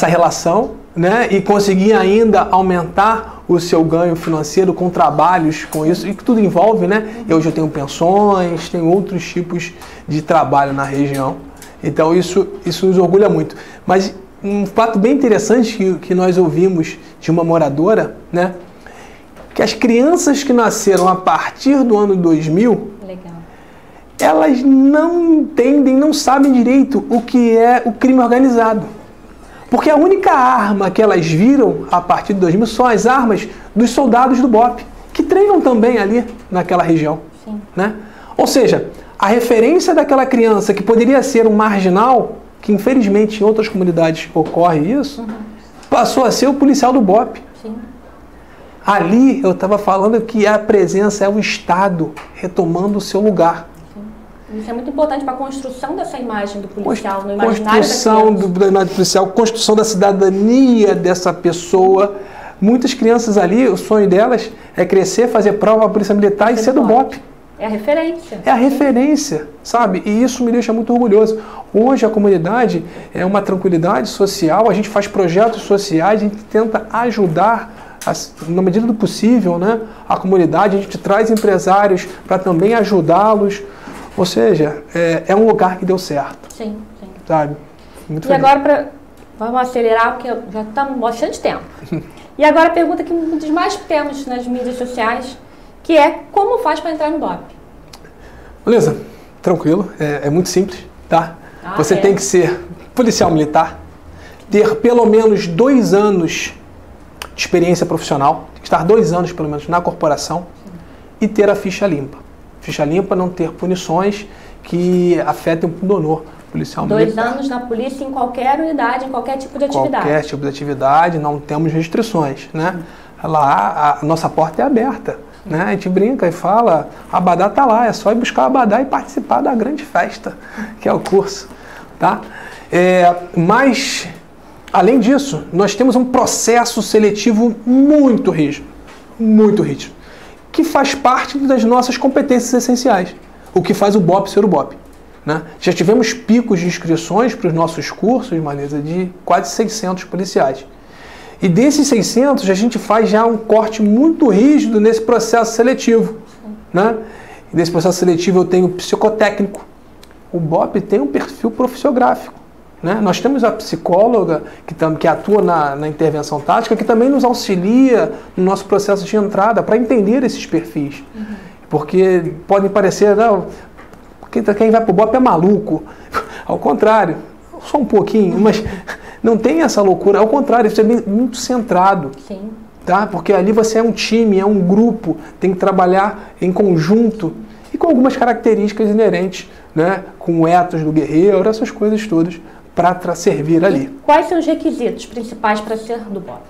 relação, né, e conseguir ainda aumentar o seu ganho financeiro com trabalhos com isso, e que tudo envolve, né? E hoje eu tenho pensões, tenho outros tipos de trabalho na região. Então isso nos orgulha muito. Mas um fato bem interessante que nós ouvimos de uma moradora, né, que as crianças que nasceram a partir do ano 2000, legal, elas não entendem, não sabem direito o que é o crime organizado. Porque a única arma que elas viram a partir de 2000 são as armas dos soldados do BOPE, que treinam também ali naquela região. Sim. Né? Ou seja, a referência daquela criança que poderia ser um marginal, que infelizmente em outras comunidades ocorre isso, passou a ser o policial do BOPE. Sim. Ali eu estava falando que a presença é o Estado retomando o seu lugar.
Isso é muito importante para a construção dessa imagem do policial, no imaginário
construção da imagem do policial, construção da cidadania dessa pessoa. Muitas crianças ali, o sonho delas é crescer, fazer prova para a Polícia Militar e ser do BOPE.
É a referência.
É a referência, sabe? E isso me deixa muito orgulhoso. Hoje a comunidade é uma tranquilidade social, a gente faz projetos sociais, a gente tenta ajudar, na medida do possível, né, a comunidade, a gente traz empresários para também ajudá-los. Ou seja, é um lugar que deu certo. Sim, sim. Sabe?
Muito feliz. Agora, vamos acelerar, porque já estamos bastante tempo. E agora a pergunta que muitos mais temos nas mídias sociais, que é como faz para entrar no BOPE?
Beleza, tranquilo, é muito simples, tá? Você tem que ser policial militar, ter pelo menos 2 anos de experiência profissional, tem que estar 2 anos pelo menos na corporação, e ter a ficha limpa. Ficha limpa, não ter punições que afetem o pudor policial militar. 2 anos
na polícia em qualquer unidade, em qualquer tipo de atividade.
Qualquer tipo de atividade, não temos restrições, né? Lá a nossa porta é aberta, né? A gente brinca e fala, a Abadá está lá, é só ir buscar a Abadá e participar da grande festa, que é o curso, tá? Mas, além disso, nós temos um processo seletivo muito rígido, que faz parte das nossas competências essenciais, o que faz o BOPE ser o BOPE. Né? Já tivemos picos de inscrições para os nossos cursos, Marisa, de quase 600 policiais. E desses 600, a gente faz já um corte muito rígido nesse processo seletivo. Né? E nesse processo seletivo eu tenho psicotécnico. O BOPE tem um perfil profissiográfico. Né? Nós temos a psicóloga que atua na intervenção tática, que também nos auxilia no nosso processo de entrada para entender esses perfis. Porque podem parecer, não, quem vai para o BOPE é maluco. Ao contrário, só um pouquinho, mas não tem essa loucura. Ao contrário, isso é muito centrado. Sim. Tá? Porque ali você é um time, é um grupo, tem que trabalhar em conjunto e com algumas características inerentes, né? Com o ethos do guerreiro, essas coisas todas, para servir ali.
E quais são os requisitos principais para ser do BOPE?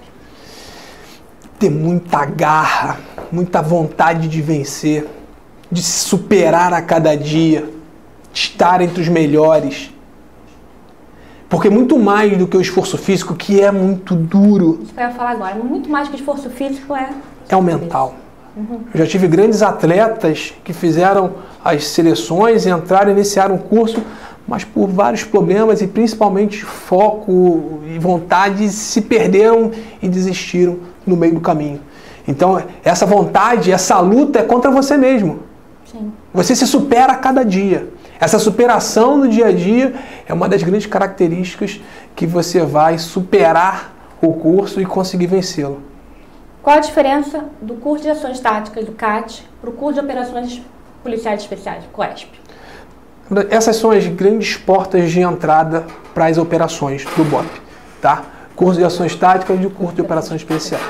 Ter muita garra, muita vontade de vencer, de se superar a cada dia, de estar entre os melhores. Porque muito mais do que o esforço físico, que é muito duro.
Isso que eu ia falar agora, muito mais que o esforço físico
é o mental. Eu já tive grandes atletas que fizeram as seleções, entraram, iniciaram o curso, mas por vários problemas e principalmente foco e vontade se perderam e desistiram no meio do caminho. Então essa vontade, essa luta é contra você mesmo. Sim. Você se supera a cada dia. Essa superação no dia a dia é uma das grandes características que você vai superar o curso e conseguir vencê-lo.
Qual a diferença do curso de ações táticas do CAT para o curso de operações policiais especiais, COESP?
Essas são as grandes portas de entrada para as operações do BOP, tá? Curso de ações táticas e o curso de operações especiais.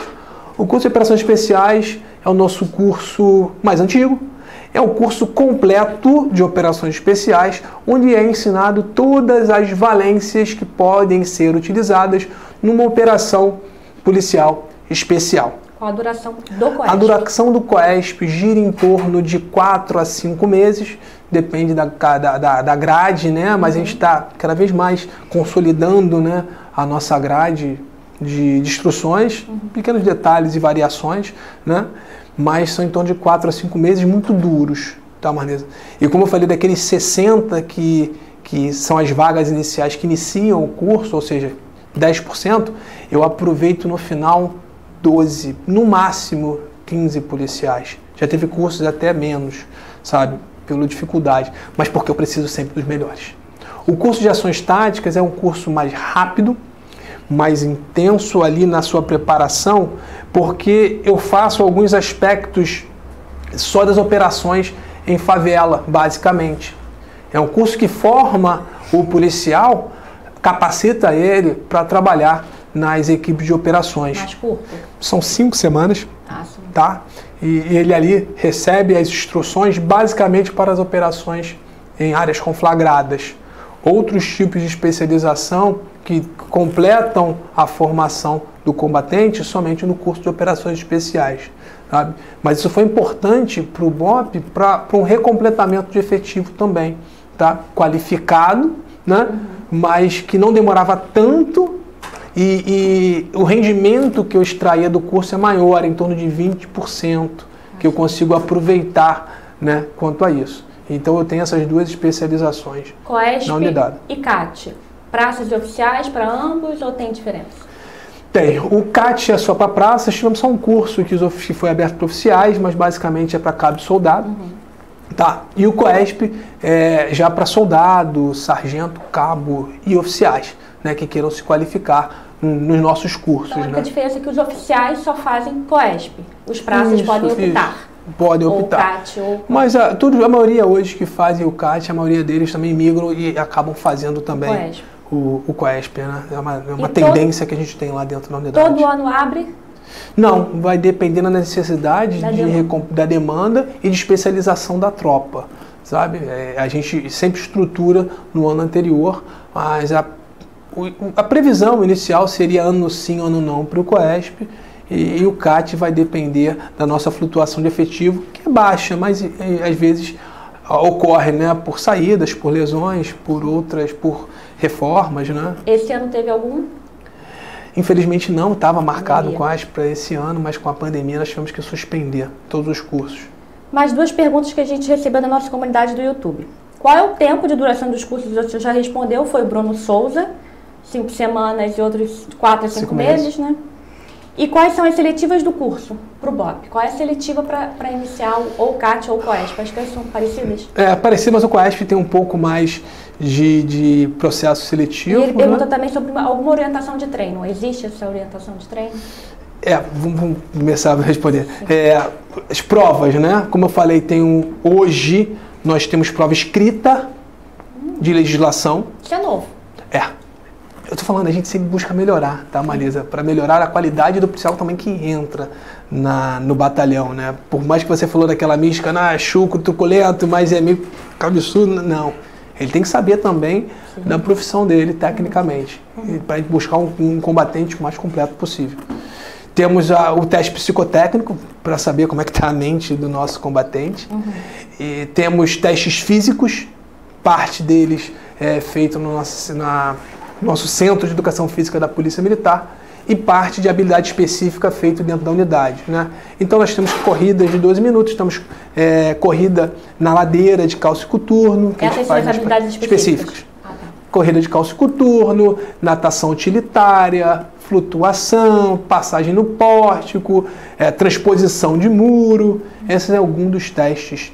O curso de operações especiais é o nosso curso mais antigo, é um curso completo de operações especiais, onde é ensinado todas as valências que podem ser utilizadas numa operação policial especial.
Qual a duração do COESP?
A duração do COESP gira em torno de 4 a 5 meses, depende da grade, né? Mas a gente está cada vez mais consolidando, né, a nossa grade de instruções, pequenos detalhes e variações, né? Mas são em torno de 4 a 5 meses muito duros, tá, Marlisa? E como eu falei, daqueles 60 que são as vagas iniciais que iniciam o curso, ou seja, 10%, eu aproveito no final 12, no máximo 15 policiais. Já teve cursos até menos, sabe? Pela dificuldade, mas porque eu preciso sempre dos melhores. O curso de ações táticas é um curso mais rápido, mais intenso ali na sua preparação, porque eu faço alguns aspectos só das operações em favela, basicamente. É um curso que forma o policial, capacita ele para trabalhar nas equipes de operações.
Mais curto?
São 5 semanas,
sim.
tá? E ele ali recebe as instruções basicamente para as operações em áreas conflagradas. Outros tipos de especialização que completam a formação do combatente somente no curso de operações especiais, sabe? Mas isso foi importante para o BOP para um recompletamento de efetivo também, tá? Qualificado, né? Mas que não demorava tanto e o rendimento que eu extraía do curso é maior, em torno de 20%, que eu consigo aproveitar, né, quanto a isso. Então eu tenho essas duas especializações na unidade.
E CAT? Praças e oficiais para ambos ou tem diferença?
Tem. O CAT é só para praças, tivemos só um curso que foi aberto para oficiais, mas basicamente é para cabo e soldado. Tá. E o COESP é já para soldado, sargento, cabo e oficiais, né, que queiram se qualificar nos nossos cursos.
Então, a única
né?
diferença é que os oficiais só fazem COESP. Os praças podem optar.
Podem optar.
Ou CAT, ou...
Mas a maioria hoje que fazem o CAT, a maioria deles também migram e acabam fazendo também o COESP. Né? É uma tendência que a gente tem lá dentro da unidade.
Todo ano abre?
Não, vai depender da necessidade da demanda e de especialização da tropa, sabe? A gente sempre estrutura no ano anterior, mas a previsão inicial seria ano sim, ano não para o COESP, e o CAT vai depender da nossa flutuação de efetivo, que é baixa, mas às vezes ocorre, né, por saídas, por lesões, por reformas, né?
Esse ano teve algum?
Infelizmente não, estava marcado quase para esse ano, mas com a pandemia nós tivemos que suspender todos os cursos.
Mais 2 perguntas que a gente recebeu da nossa comunidade do YouTube. Qual é o tempo de duração dos cursos? Você já respondeu, foi o Bruno Souza, 5 semanas e outros 4 a 5 meses, né? E quais são as seletivas do curso para o BOP? Qual é a seletiva para iniciar ou CAT ou COESP? Acho que elas são parecidas. É,
parecidas, mas o COESP tem um pouco mais de processo seletivo.
E ele pergunta também sobre alguma orientação de treino. Existe essa orientação de treino?
Vamos começar a responder. As provas, né? Como eu falei, hoje nós temos prova escrita de legislação.
Isso é novo.
Eu tô falando, a gente sempre busca melhorar, tá, Marisa? Para melhorar a qualidade do policial também que entra no batalhão, né? Por mais que você falou daquela mística, chucro, truculento, mas é meio absurdo, não. Ele tem que saber também da profissão dele, tecnicamente, para buscar um combatente o mais completo possível. Temos o teste psicotécnico, para saber como é que está a mente do nosso combatente. E temos testes físicos, parte deles é feito no nosso Centro de Educação Física da Polícia Militar, e parte de habilidade específica feito dentro da unidade, né? Então nós temos corridas de 12 minutos, temos corrida na ladeira de calço coturno, que
essas são as habilidades específicas.
Corrida de calço coturno, natação utilitária, flutuação, passagem no pórtico, transposição de muro. Esses são alguns dos testes,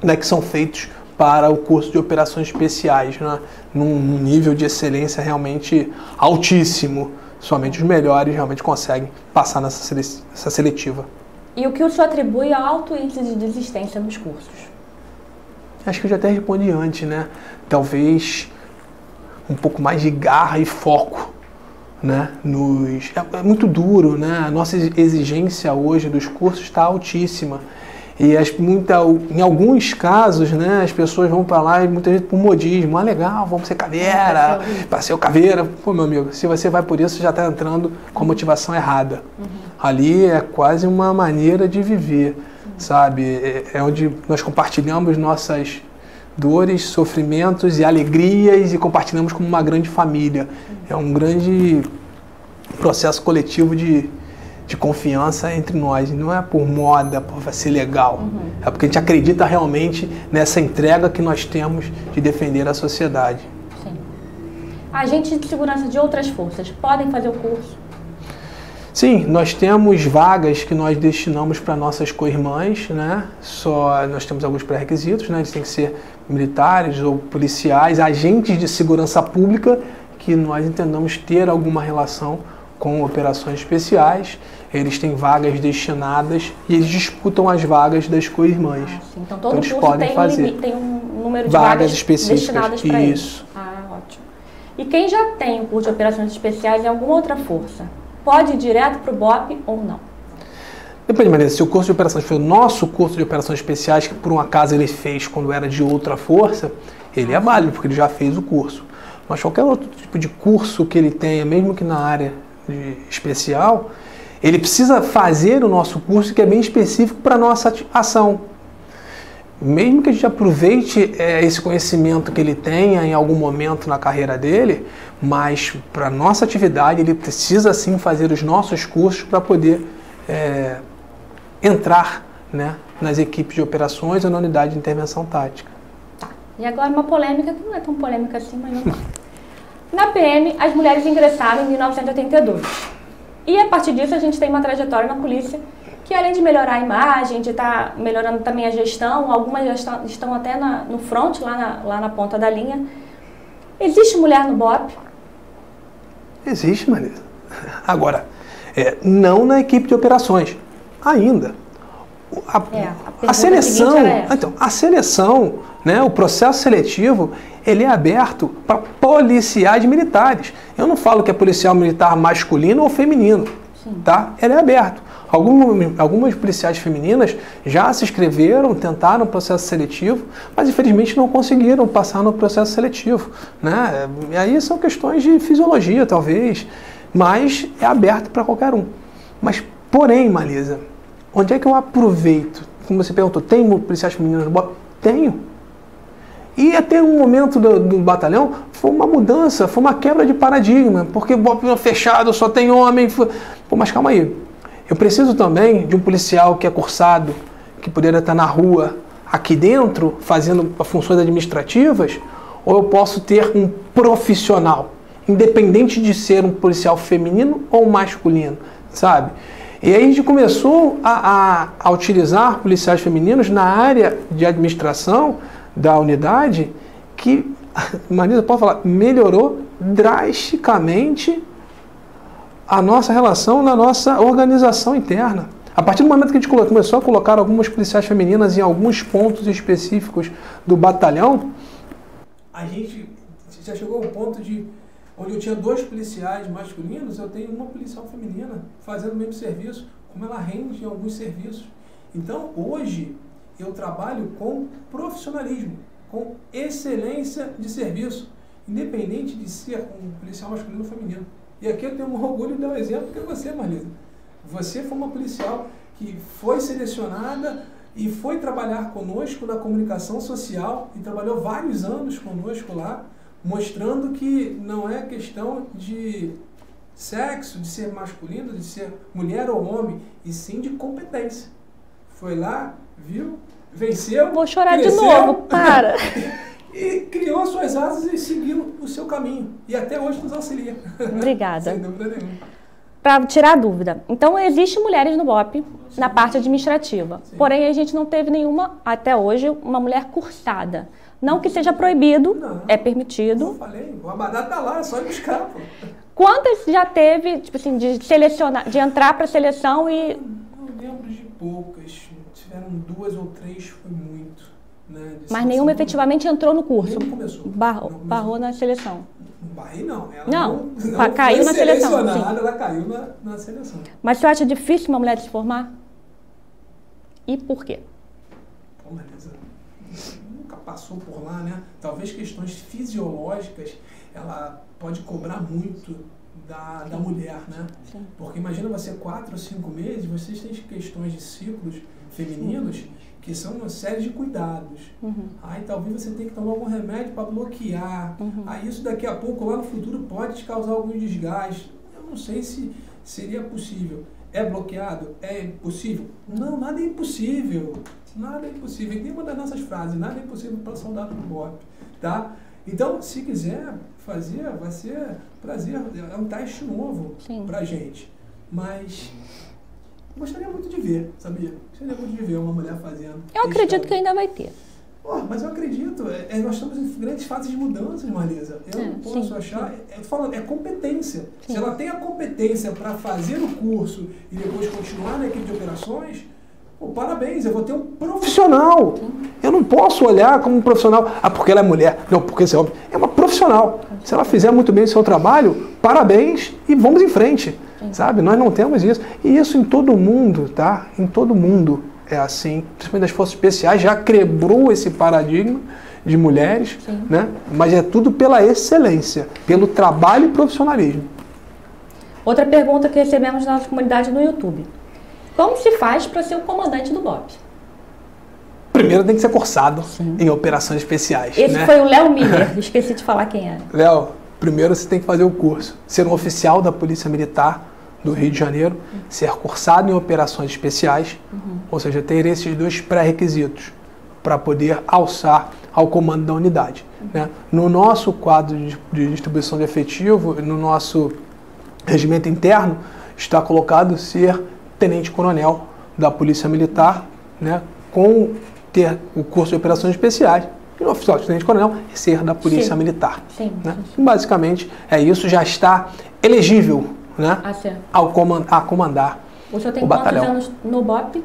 né, que são feitos para o curso de operações especiais, né, num nível de excelência realmente altíssimo. Somente os melhores realmente conseguem passar nessa seletiva.
E o que o senhor atribui ao alto índice de desistência nos cursos?
Acho que eu já até respondi antes, né? Talvez um pouco mais de garra e foco, né? É muito duro, né? A nossa exigência hoje dos cursos está altíssima. E em alguns casos, né, as pessoas vão para lá e muitas vezes por modismo. Ah, legal, vamos ser caveira, para ser o caveira. Pô, meu amigo, se você vai por isso, já está entrando com a motivação errada. Ali é quase uma maneira de viver, sabe? É onde nós compartilhamos nossas dores, sofrimentos e alegrias e compartilhamos como uma grande família. É um grande processo coletivo de confiança entre nós. Não é por moda, por ser legal. É porque a gente acredita realmente nessa entrega que nós temos de defender a sociedade.
Sim. Agentes de segurança de outras forças podem fazer o curso?
Sim, nós temos vagas que nós destinamos para nossas co-irmãs, né? Nós temos alguns pré-requisitos, né? Eles têm que ser militares ou policiais, agentes de segurança pública que nós entendamos ter alguma relação com operações especiais. Eles têm vagas destinadas e eles disputam as vagas das co-irmãs.
Então todo curso podem tem um número de vagas específicas destinadas para isso. Ótimo. E quem já tem o curso de operações especiais em alguma outra força, pode ir direto para o BOP ou não?
Depende, Maria. Se o curso de operações foi o nosso curso de operações especiais, que por um acaso ele fez quando era de outra força, ele é válido, porque ele já fez o curso. Mas qualquer outro tipo de curso que ele tenha, mesmo que na área de especial, ele precisa fazer o nosso curso, que é bem específico para a nossa ação. Mesmo que a gente aproveite esse conhecimento que ele tenha em algum momento na carreira dele, mas para a nossa atividade ele precisa sim fazer os nossos cursos para poder entrar, né, nas equipes de operações ou na unidade de intervenção tática.
Tá. E agora uma polêmica, que não é tão polêmica assim, mas não. Na PM, as mulheres ingressaram em 1982. E a partir disso a gente tem uma trajetória na polícia que, além de melhorar a imagem, de estar melhorando também a gestão, algumas já estão até no front, lá na ponta da linha. Existe mulher no BOP?
Existe, Marisa. Agora, não na equipe de operações, ainda. A seleção, então, a seleção, né, o processo seletivo, ele é aberto para policiais militares. Eu não falo que é policial militar masculino ou feminino, tá? Ele é aberto. Algumas policiais femininas já se inscreveram, tentaram o processo seletivo, mas infelizmente não conseguiram passar no processo seletivo, né? E aí são questões de fisiologia, talvez, mas é aberto para qualquer um. Mas, porém, Marisa, onde é que eu aproveito? Como você perguntou, tem policiais femininas no BOP? Tenho. E até um momento do batalhão foi uma mudança, foi uma quebra de paradigma, porque o BOP fechado, só tem homem. Pô, mas calma aí. Eu preciso também de um policial que é cursado, que poderia estar na rua, aqui dentro, fazendo funções administrativas, ou eu posso ter um profissional, independente de ser um policial feminino ou masculino, sabe? E aí a gente começou a utilizar policiais femininos na área de administração da unidade, que, Marisa, pode falar, melhorou drasticamente a nossa relação na nossa organização interna. A partir do momento que a gente começou a colocar algumas policiais femininas em alguns pontos específicos do batalhão, a gente já chegou ao ponto de onde eu tinha 2 policiais masculinos, eu tenho uma policial feminina fazendo o mesmo serviço, como ela rende em alguns serviços. Então, hoje, eu trabalho com profissionalismo, com excelência de serviço, independente de ser um policial masculino ou feminino. E aqui eu tenho um orgulho de dar um exemplo, que é você, Marlisa. Você foi uma policial que foi selecionada e foi trabalhar conosco na comunicação social e trabalhou vários anos conosco lá, mostrando que não é questão de sexo, de ser masculino, de ser mulher ou homem, e sim de competência. Foi lá, viu, venceu,
vou chorar
cresceu,
de novo, para!
E criou as suas asas e seguiu o seu caminho. E até hoje nos auxilia.
Obrigada.
Sem dúvida nenhuma.
Para tirar a dúvida. Então, existem mulheres no BOP, na parte administrativa.
Sim.
Porém, a gente não teve nenhuma, até hoje, uma mulher cursada. Não que seja proibido,
Não.
É permitido.
Eu falei, o Abadá tá lá, é só ir buscar, pô.
Quantas já teve, tipo assim, de selecionar, de entrar para a seleção e...
Eu lembro de poucas. Tiveram 2 ou 3, foi muito. né,
Mas nenhuma efetivamente entrou no curso.
Nem começou.
Barrou na seleção.
Barrei não. Ela
Não,
não
caiu na seleção. Sim.
Ela caiu na seleção.
Mas você acha difícil uma mulher se formar? E por quê?
Pô, Marisa, nunca passou por lá, né? Talvez questões fisiológicas, ela pode cobrar muito da mulher, né?
Sim.
Porque imagina você 4 ou 5 meses, vocês têm questões de ciclos femininos que são uma série de cuidados. Aí talvez você tenha que tomar algum remédio para bloquear. Aí isso daqui a pouco, lá no futuro, pode te causar algum desgaste. Eu não sei se seria possível. É bloqueado? É impossível? Não, nada é impossível. Nada é impossível. E tem uma das nossas frases, nada é impossível para soldado do BOPE, tá? Então, se quiser fazer, vai ser prazer. É um teste novo pra gente. Mas gostaria muito de ver, sabia? Gostaria muito de ver uma mulher fazendo.
Eu acredito que ainda vai ter.
Mas eu acredito. Nós estamos em grandes fases de mudanças, Marisa. Eu não posso achar... Eu tô falando, é competência. Sim. Se ela tem a competência para fazer o curso e depois continuar na equipe de operações... Pô, parabéns, eu vou ter um profissional. Eu não posso olhar como um profissional, porque ela é mulher, não, porque esse é homem. É uma profissional. Se ela fizer muito bem o seu trabalho, parabéns e vamos em frente. Sabe? Nós não temos isso. E isso em todo mundo, tá? Em todo mundo é assim. Principalmente das forças especiais, já quebrou esse paradigma de mulheres, né? Mas é tudo pela excelência, pelo trabalho e profissionalismo.
Outra pergunta que recebemos na nossa comunidade no YouTube. Como se faz para ser o comandante do BOPE?
Primeiro tem que ser cursado em operações especiais.
Esse foi o Léo Miller, esqueci de falar quem era.
Léo, primeiro você tem que fazer o curso. Ser um oficial da Polícia Militar do Rio de Janeiro, ser cursado em operações especiais, ou seja, ter esses 2 pré-requisitos para poder alçar ao comando da unidade. Né? No nosso quadro de distribuição de efetivo, no nosso regimento interno, está colocado ser tenente-coronel da Polícia Militar, né, com ter o curso de operações especiais, e o oficial de tenente-coronel ser da Polícia Militar. Né? Basicamente, é isso, já está elegível, né, a comandar
o senhor tem
o batalhão.
Quantos anos no BOPE?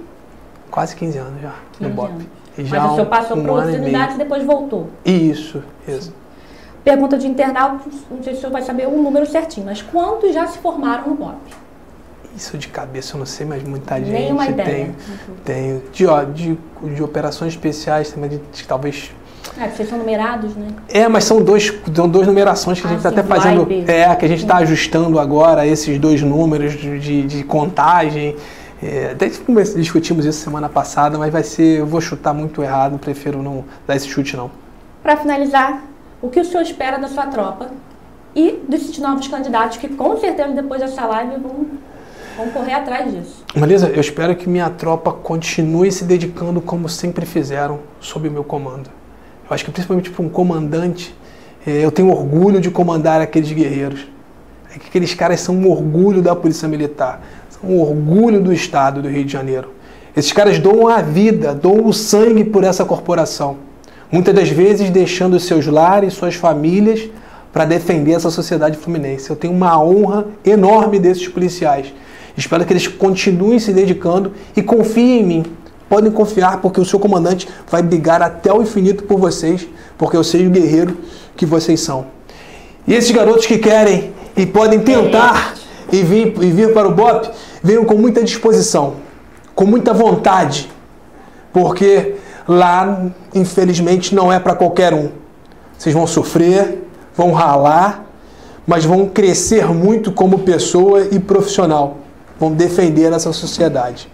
Quase 15 anos já, 15 no BOPE.
Mas o senhor passou por outras unidades e depois voltou?
Isso.
Pergunta de internauta, não sei se o senhor vai saber o número certinho, mas quantos já se formaram no BOPE?
Isso de cabeça eu não sei, mas muita gente
Nenhuma ideia.
tem. De operações especiais também, de talvez...
vocês são numerados, né?
Mas são 2 numerações que a gente está até fazendo... que a gente está ajustando agora esses 2 números de contagem. Até discutimos isso semana passada, mas vai ser... Eu vou chutar muito errado, prefiro não dar esse chute, não.
Para finalizar, o que o senhor espera da sua tropa e desses novos candidatos que com certeza depois dessa live vão correr atrás disso?
Marisa, eu espero que minha tropa continue se dedicando como sempre fizeram sob o meu comando. Eu acho que principalmente para um comandante, eu tenho orgulho de comandar aqueles guerreiros. Aqueles caras são um orgulho da Polícia Militar, são um orgulho do Estado do Rio de Janeiro. Esses caras doam a vida, doam o sangue por essa corporação. Muitas das vezes deixando seus lares, suas famílias, para defender essa sociedade fluminense. Eu tenho uma honra enorme desses policiais. Espero que eles continuem se dedicando e confiem em mim. Podem confiar, porque o seu comandante vai brigar até o infinito por vocês, porque eu sei o guerreiro que vocês são. E esses garotos que querem e podem tentar e vir para o BOPE, venham com muita disposição, com muita vontade, porque lá, infelizmente, não é para qualquer um. Vocês vão sofrer, vão ralar, mas vão crescer muito como pessoa e profissional. Vão defender essa sociedade.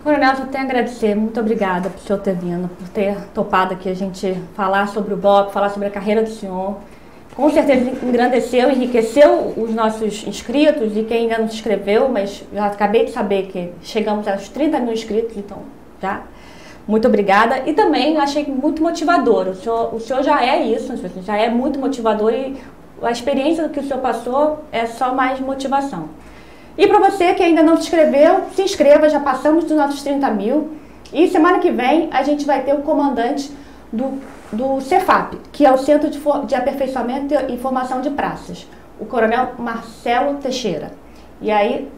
Coronel, eu tenho a agradecer. Muito obrigada por o senhor ter vindo, por ter topado aqui a gente falar sobre o BOPE, falar sobre a carreira do senhor. Com certeza engrandeceu, enriqueceu os nossos inscritos e quem ainda não se inscreveu, mas já acabei de saber que chegamos aos 30 mil inscritos, então já. Muito obrigada. E também achei muito motivador. O senhor já é isso, já é muito motivador e a experiência que o senhor passou é só mais motivação. E para você que ainda não se inscreveu, se inscreva, já passamos dos nossos 30 mil. E semana que vem a gente vai ter o comandante do Cefap, que é o Centro de Aperfeiçoamento e Formação de Praças, o Coronel Marcelo Teixeira. E aí,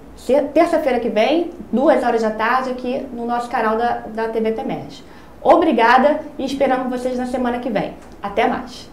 terça-feira que vem, 2 horas da tarde, aqui no nosso canal da TV PEMERG.
Obrigada e esperamos vocês na semana que vem. Até mais!